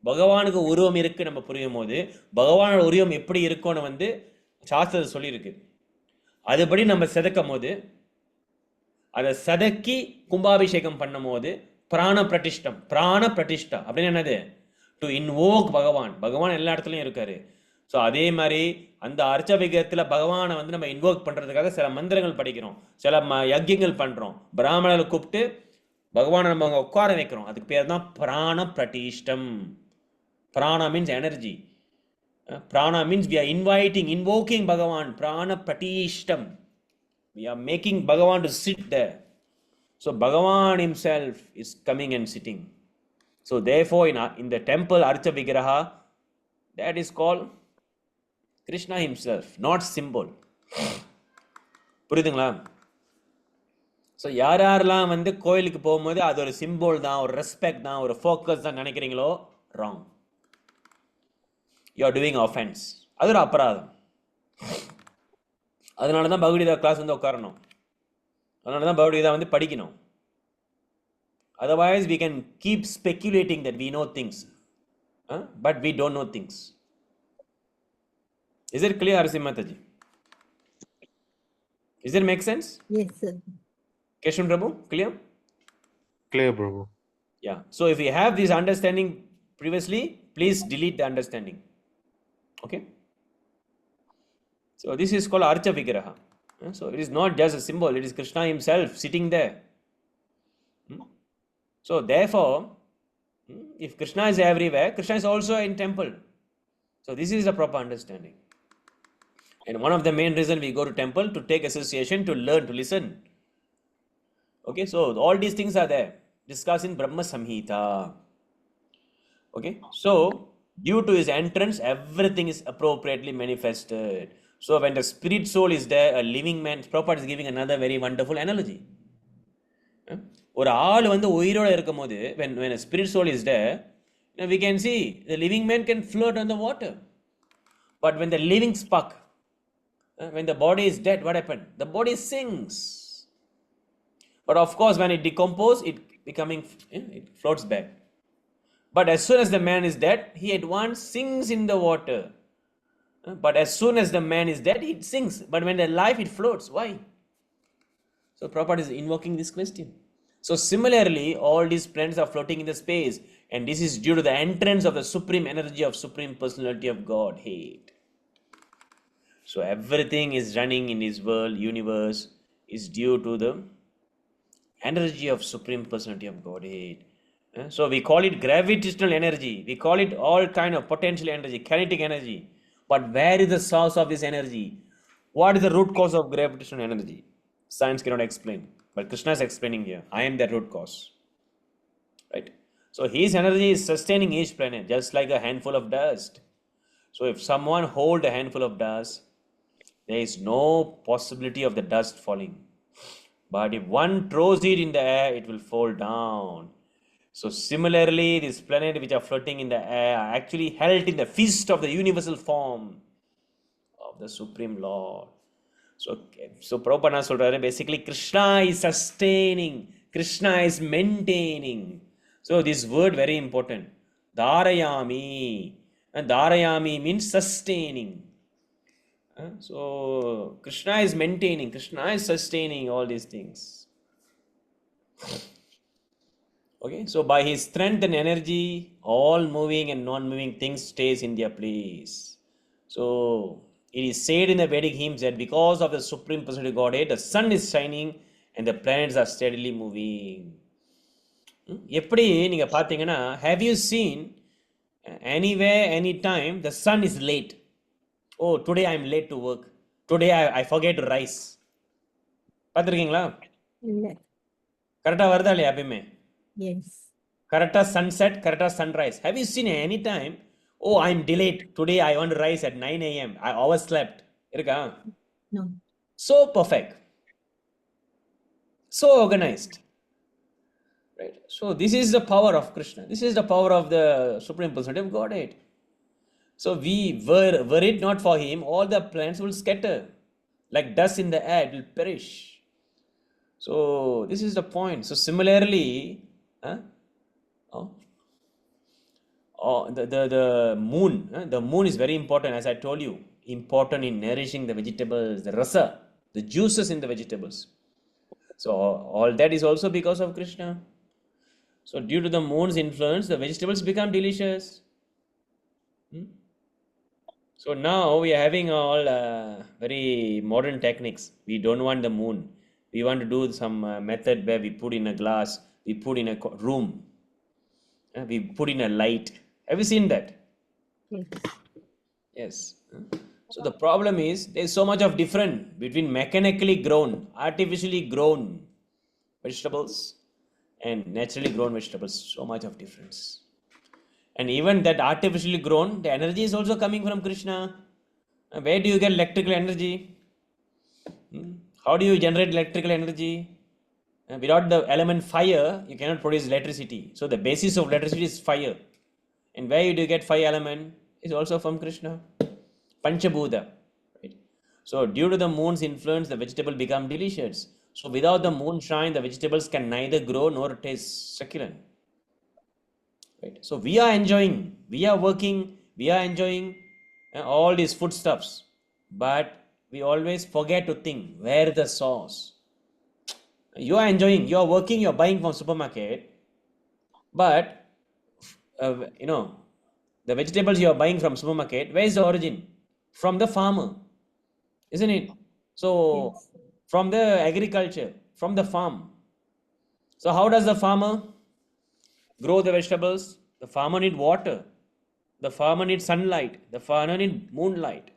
Speaker 1: பகவானுக்கு உருவம் இருக்கு நம்ம புரியும் போது, பகவானோட உருவம் எப்படி இருக்கும்னு வந்து சாஸ்திரத்தை சொல்லியிருக்கு. அதுபடி நம்ம செதுக்கும் போது, அதை செதக்கி கும்பாபிஷேகம் பண்ணும் போது பிராண பிரதிஷ்டா அப்படின்னு என்னது? டு இன்வோக் பகவான். பகவான் எல்லா இடத்துலையும் இருக்காரு. ஸோ அதே மாதிரி அந்த அர்ச்ச விக்கிரகத்தில் பகவானை வந்து நம்ம இன்வோக் பண்ணுறதுக்காக சில மந்திரங்கள் படிக்கிறோம், சில யஜ்யங்கள் பண்ணுறோம், பிராமணர்களை கூப்பிட்டு பகவானை நம்ம அங்கே உட்கார வைக்கிறோம். அதுக்கு பேர் தான் பிராண பிரதிஷ்டம். Prana means energy. Prana means we are invoking Bhagavan. Prana Pratishtam. We are making Bhagavan to sit there. So Bhagavan himself is coming and sitting. So therefore in the temple Archa Vigraha, that is called Krishna himself, not symbol. புரியுதுங்களா? So யாரெல்லாம் வந்து கோயிலுக்கு போகும்போது அது ஒரு simple தான், ஒரு respect தான், ஒரு ஃபோக்கஸ் தான் நினைக்கிறீங்களோ, wrong. You are doing offence. அது ஒரு அபராதம். அதனால தான் பகவத்கீதா கிளாஸ் வந்து உட்காரணும், அதனால தான் பகவத்கீதா வந்து படிக்கணும். Otherwise we can keep speculating that we know things, but we don't know things. Is it clear, Arasimataji? Is it make sense?
Speaker 2: Yes, sir.
Speaker 1: Keshan Prabhu, clear?
Speaker 5: Clear, Prabhu.
Speaker 1: Yeah. So if you have this understanding previously, please delete the understanding. Okay? So this is called Archa Vigraha. So it is not just a symbol, it is Krishna himself sitting there. So therefore, if Krishna is everywhere, Krishna is also in temple. So this is the proper understanding. And one of the main reason we go to temple, to take association, to learn, to listen. Okay, so all these things are there, discussed in Brahma Samhita. Okay, so due to his entrance, everything is appropriately manifested. So when the spirit soul is there, a living man, Prabhupada is giving another very wonderful analogy. ஒரு ஆள் வந்து உயிரோட இருக்கும் போது, when a spirit soul is there, we can see the living man can float on the water. But when the living spark, when the body is dead, what happened? The body sinks. But of course, when it decomposes, it floats back. But as soon as the man is dead, he at once sinks in the water. But as soon as the man is dead, it sinks. But when they're alive, it floats. Why? So Prabhupada is invoking this question. So similarly, all these planets are floating in the space, and this is due to the entrance of the supreme energy of Supreme Personality of Godhead. So everything is running in this world, universe, is due to the energy of Supreme Personality of Godhead. So we call it gravitational energy. We call it all kind of potential energy, kinetic energy. But where is the source of this energy? What is the root cause of gravitational energy? Science cannot explain. But Krishna is explaining here. I am the root cause. Right? So his energy is sustaining each planet, just like a handful of dust. So if someone holds a handful of dust, there is no possibility of the dust falling. But if one throws it in the air, it will fall down. So similarly, these planets which are floating in the air are actually held in the fist of the universal form of the Supreme Lord. So Prabhupada சொல்றாரு, basically Krishna is sustaining, Krishna is maintaining. So this word very important. Dharayami. And Dharayami means sustaining. So Krishna is maintaining, Krishna is sustaining all these things. Okay, so by his strength and energy, all moving and non-moving things stays in their place. So it is said in the Vedic hymns that because of the Supreme Personality Godhead, the sun is shining and the planets are steadily moving. எப்படி நீங்க பார்த்தீங்கன்னா, have you seen anywhere, anytime the sun is late? Oh, today I am late to work. Today I forget to rise. பார்த்துருக்கீங்களா?
Speaker 2: இல்ல.
Speaker 1: கரெக்டாக வருதா இல்லையா? எப்பயுமே
Speaker 2: Yes.
Speaker 1: correct as sunset, correct as sunrise. Have you seen any time, oh, I'm delayed. Today I want to rise at 9 a.m. I overslept. Irukka?
Speaker 2: No.
Speaker 1: So perfect. So organized. Right? So this is the power of Krishna. This is the power of the Supreme Personality of Godhead. So were it not for him, all the plants will scatter. Like dust in the air, it will perish. So this is the point. So similarly, oh, the moon is very important, as I told you, important in nourishing the vegetables, the rasa, the juices in the vegetables. So all that is also because of Krishna. So due to the moon's influence, the vegetables become delicious. So now we are having all very modern techniques. We don't want the moon. We want to do some method where we put in a glass, we put in a room, we put in a light. Have you seen that?
Speaker 2: Yes.
Speaker 1: Yes. So the problem is there's so much of difference between mechanically grown, artificially grown vegetables and naturally grown vegetables. So much of difference. And even that artificially grown, the energy is also coming from Krishna. Where do you get electrical energy? How do you generate electrical energy? Without the element fire, you cannot produce electricity. So the basis of electricity is fire. And where do you get fire element? Is also from Krishna. Panchabhuta. Right? So due to the moon's influence, the vegetable become delicious. So without the moonshine, the vegetables can neither grow nor taste succulent. Right? So we are enjoying, we are working, we are enjoying all these foodstuffs, but we always forget to think where the source. You are enjoying, you are working, you are buying from supermarket, but the vegetables you are buying from supermarket, where is the origin? From the farmer, isn't it? So
Speaker 2: Yes.
Speaker 1: from the agriculture, from the farm. So how does the farmer grow the vegetables? The farmer need water. The farmer needs sunlight. The farmer needs moonlight.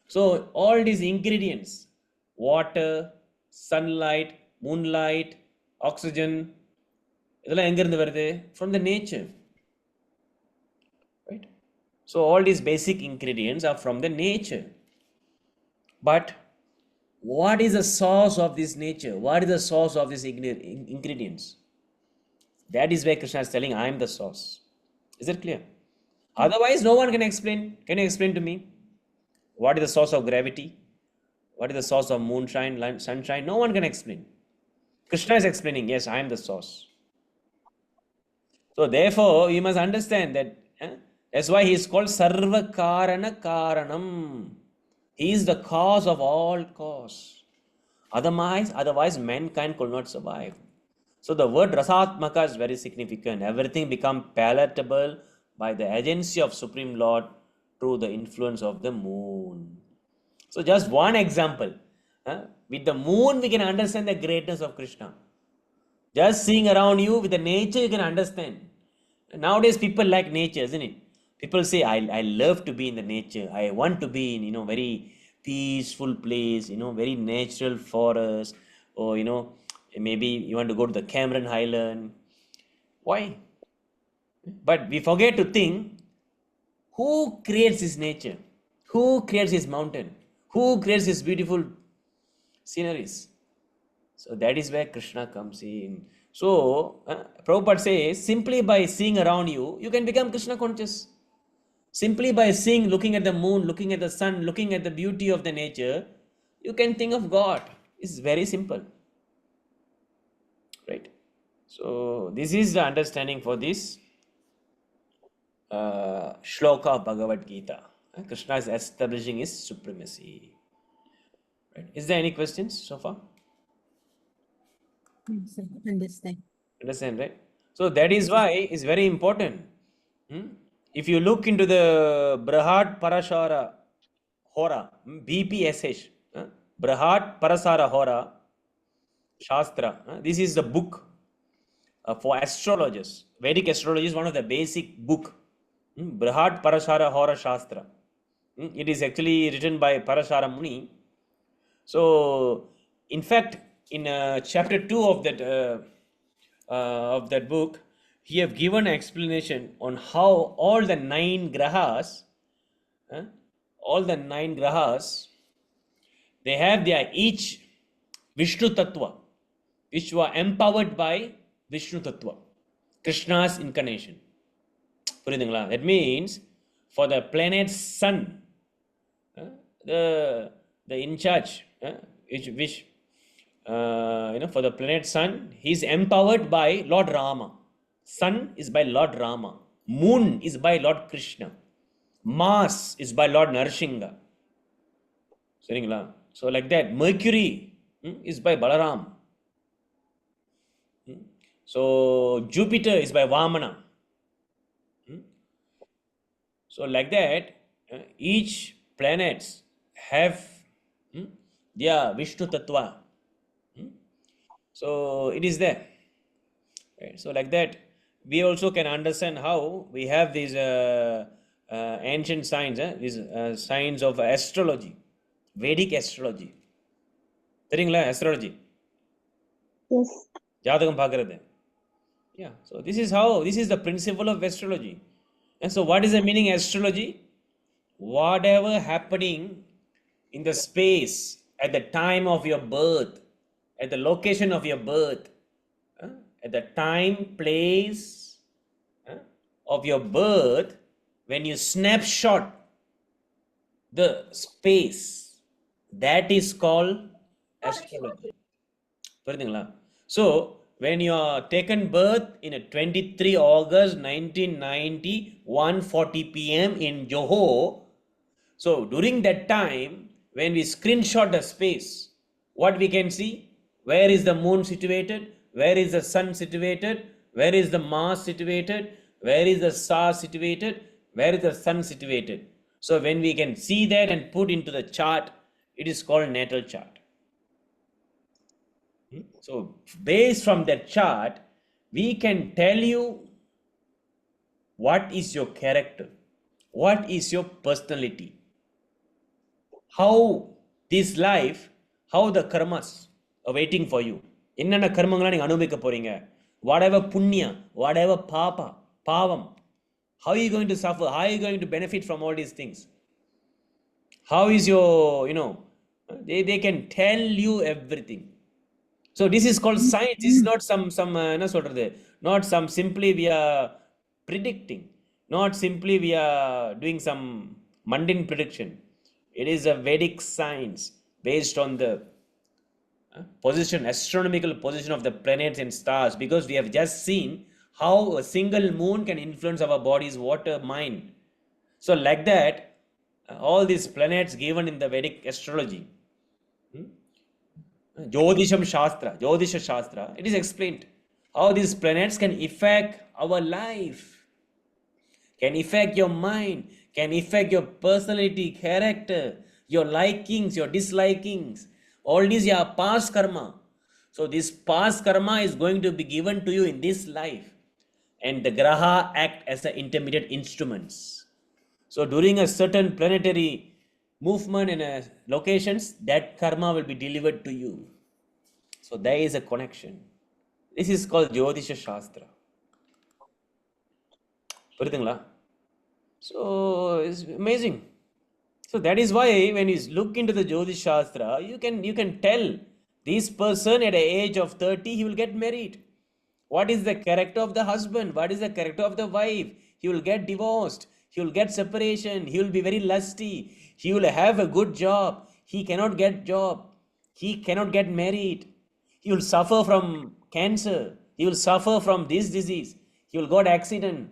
Speaker 1: So all these ingredients, water, sunlight, moonlight, oxygen, இதெல்லாம் எங்கிருந்து வருது? From the nature. Right? So all these basic ingredients are from the nature. But what is the source of this nature? What is the source of these ingredients? That is where Krishna is telling, I am the source. Is it clear? Otherwise, no one can explain. Can you explain to me? What is the source of gravity? What is the source of moonshine, sunshine? No one can explain. Krishna is explaining, yes, I am the source. So therefore, you must understand that that's why he is called Sarva Karana Karanam. He is the cause of all cause. Otherwise, mankind could not survive. So the word Rasatmaka is very significant. Everything become palatable by the agency of Supreme Lord through the influence of the moon. So just one example. With the moon, we can understand the greatness of Krishna. Just seeing around you with the nature, you can understand. Nowadays, people like nature, isn't it? People say, I love to be in the nature. I want to be in, very peaceful place, very natural forest, or, maybe you want to go to the Cameron Highland. Why? But we forget to think, who creates this nature? Who creates this mountain? Who creates this beautiful sceneries? So that is where Krishna comes in. So Prabhupada says, simply by seeing around you, you can become Krishna conscious. Simply by seeing, looking at the moon, looking at the sun, looking at the beauty of the nature, you can think of God. It's very simple. Right? So this is the understanding for this shloka of Bhagavad Gita. Krishna is establishing his supremacy. Right? Is there any questions so far?
Speaker 2: Yes, I understand.
Speaker 1: Understand, right? So that is why it's very important. If you look into the Brahad Parashara Hora, BPSH, Brahad Parasara Hora Shastra, this is the book for astrologers. Vedic astrology is one of the basic book. Brahad Parashara Hora Shastra. It is actually written by Parashara Muni. So, in fact, in chapter 2 of that book, he have given an explanation on how all the 9 grahas, they have their each Vishnu Tattva, which were empowered by Vishnu Tattva, Krishna's incarnation. That means for the planet Sun, the in charge, which for the planet Sun, he is empowered by Lord Rama. Sun is by Lord Rama. Moon is by Lord Krishna. Mars is by Lord Narsingha. So like that, Mercury is by Balaram. So Jupiter is by Vamana. So like that, each planets have their Vishnu Tattva. So it is there. Right? So like that, we also can understand how we have these ancient science, these science of astrology, Vedic astrology. Astrology.
Speaker 4: Yes.
Speaker 1: Jadagam Bhagavad. Yeah. So this is the principle of astrology. And so what is the meaning of astrology? Whatever happening in the space at the time of your birth, at the location of your birth, at the time, place of your birth, when you snapshot the space, that is called astrology. So when you are taken birth in a 23 August 1990, 1:40 p.m. in Johor, so during that time, when we screenshot the space, what we can see? Where is the moon situated? Where is the sun situated? Where is the Mars situated? Where is the star situated? Where is the sun situated? So when we can see that and put into the chart, it is called natal chart. So based from that chart, we can tell you what is your character, what is your personality, how this life, how the karmas are waiting for you. என்னென்ன கர்மங்களா நீங்க அனுபவிக்க போறீங்க, whatever punya, whatever papa, pavam, how are you going to suffer, how are you going to benefit from all these things, how is your, they can tell you everything. So this is called science. This is not not some simply we are predicting, not simply we are doing some mundane prediction. It is a Vedic science based on the position, astronomical position of the planets and stars, because we have just seen how a single moon can influence our body's water mind. So like that, all these planets given in the Vedic astrology, Jyotisha Shastra, it is explained how these planets can affect our life, can affect your mind, can affect your personality, character, your likings, your dislikings. All these are past karma. So this past karma is going to be given to you in this life. And the graha act as the intermediate instruments. So during a certain planetary movement in locations, that karma will be delivered to you. So there is a connection. This is called Jyotisha Shastra. So it's amazing. So that is why when you look into the Jyotish Shastra, you can tell this person at the age of 30, he will get married. What is the character of the husband? What is the character of the wife? He will get divorced. He will get separation. He will be very lusty. He will have a good job. He cannot get job. He cannot get married. He will suffer from cancer. He will suffer from this disease. He will got accident.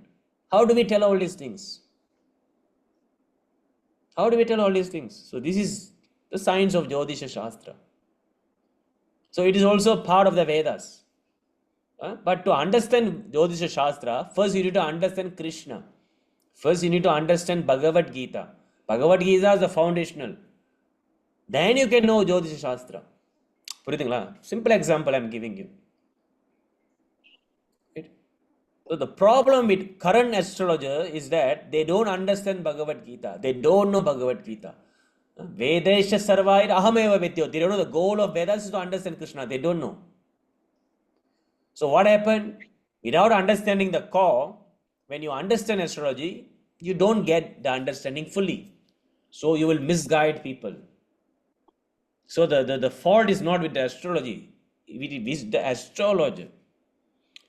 Speaker 1: How do we tell all these things? How do we tell all these things? So this is the science of Jyotisha Shastra. So it is also part of the Vedas. But to understand Jyotisha Shastra, first you need to understand Krishna. First you need to understand Bhagavad Gita. Bhagavad Gita is the foundational. Then you can know Jyotisha Shastra. Simple example I am giving you. Right? So the problem with current astrologer is that they don't understand Bhagavad Gita. They don't know Bhagavad Gita. Vedesha Sarvair Ahameva Vetyo. They don't know the goal of Vedas is to understand Krishna. They don't know. So what happened? Without understanding the core, when you understand astrology, you don't get the understanding fully. So you will misguide people. So the fault is not with the astrology, it is the astrologer.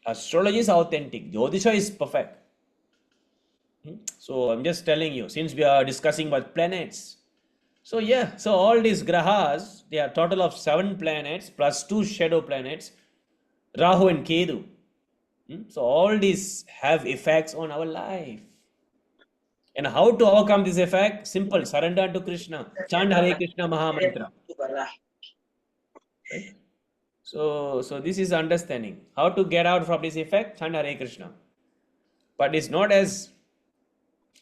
Speaker 1: Astrology is authentic. Jyotisha is perfect. So I'm just telling you, since we are discussing about planets. So yeah, so all these grahas, they are total of 7 planets plus 2 shadow planets, Rahu and Ketu. So all these have effects on our life. And how to overcome this effect? Simple, surrender to Krishna. Chant Hare Krishna Maha Mantra. Right? So this is understanding. How to get out from this effect? Chant Hare Krishna. But it's not as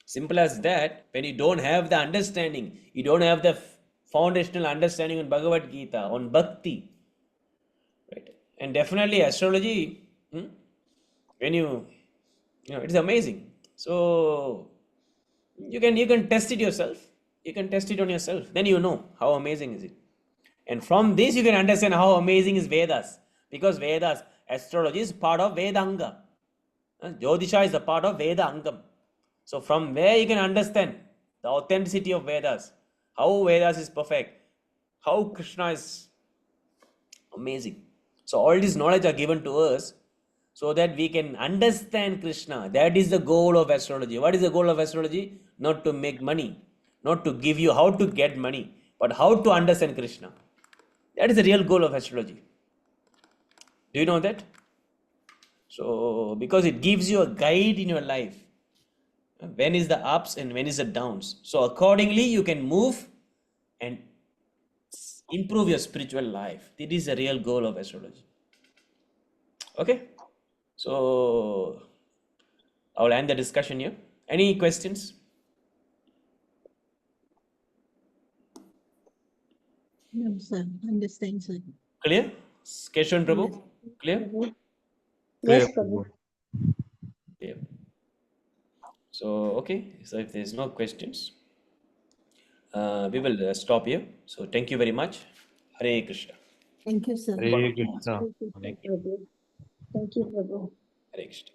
Speaker 1: simple as that. When you don't have the understanding, you don't have the foundational understanding on Bhagavad Gita, on Bhakti. Right? And definitely astrology, when you know, it's amazing. So you can test it yourself. You can test it on yourself. Then you know how amazing is it. And from this you can understand how amazing is Vedas. Because Vedas, astrology is part of Vedanga. Jyotisha is a part of Veda Angam. So from where you can understand the authenticity of Vedas, how Vedas is perfect, how Krishna is amazing. So all this knowledge are given to us so that we can understand Krishna. That is the goal of astrology. What is the goal of astrology? Not to make money, not to give you how to get money, but how to understand Krishna. That is the real goal of astrology. Do you know that? So, because it gives you a guide in your life. When is the ups and when is the downs. So, accordingly, you can move and improve your spiritual life. It is the real goal of astrology. Okay? So, I will end the discussion here. Any questions?
Speaker 2: No, sir. Understand, sir.
Speaker 1: Clear? Keshwan Prabhu?
Speaker 2: Yes.
Speaker 1: Clear?
Speaker 4: Prabhu.
Speaker 5: Clear,
Speaker 4: Yes, Prabhu.
Speaker 1: Yeah. So, okay. So, if there's no questions, we will stop here. So, thank you very much. Hare Krishna.
Speaker 2: Thank you, sir.
Speaker 5: Hare Krishna.
Speaker 4: Thank you,
Speaker 1: Thank you.
Speaker 4: Prabhu. Thank you, Prabhu.
Speaker 1: Hare Krishna.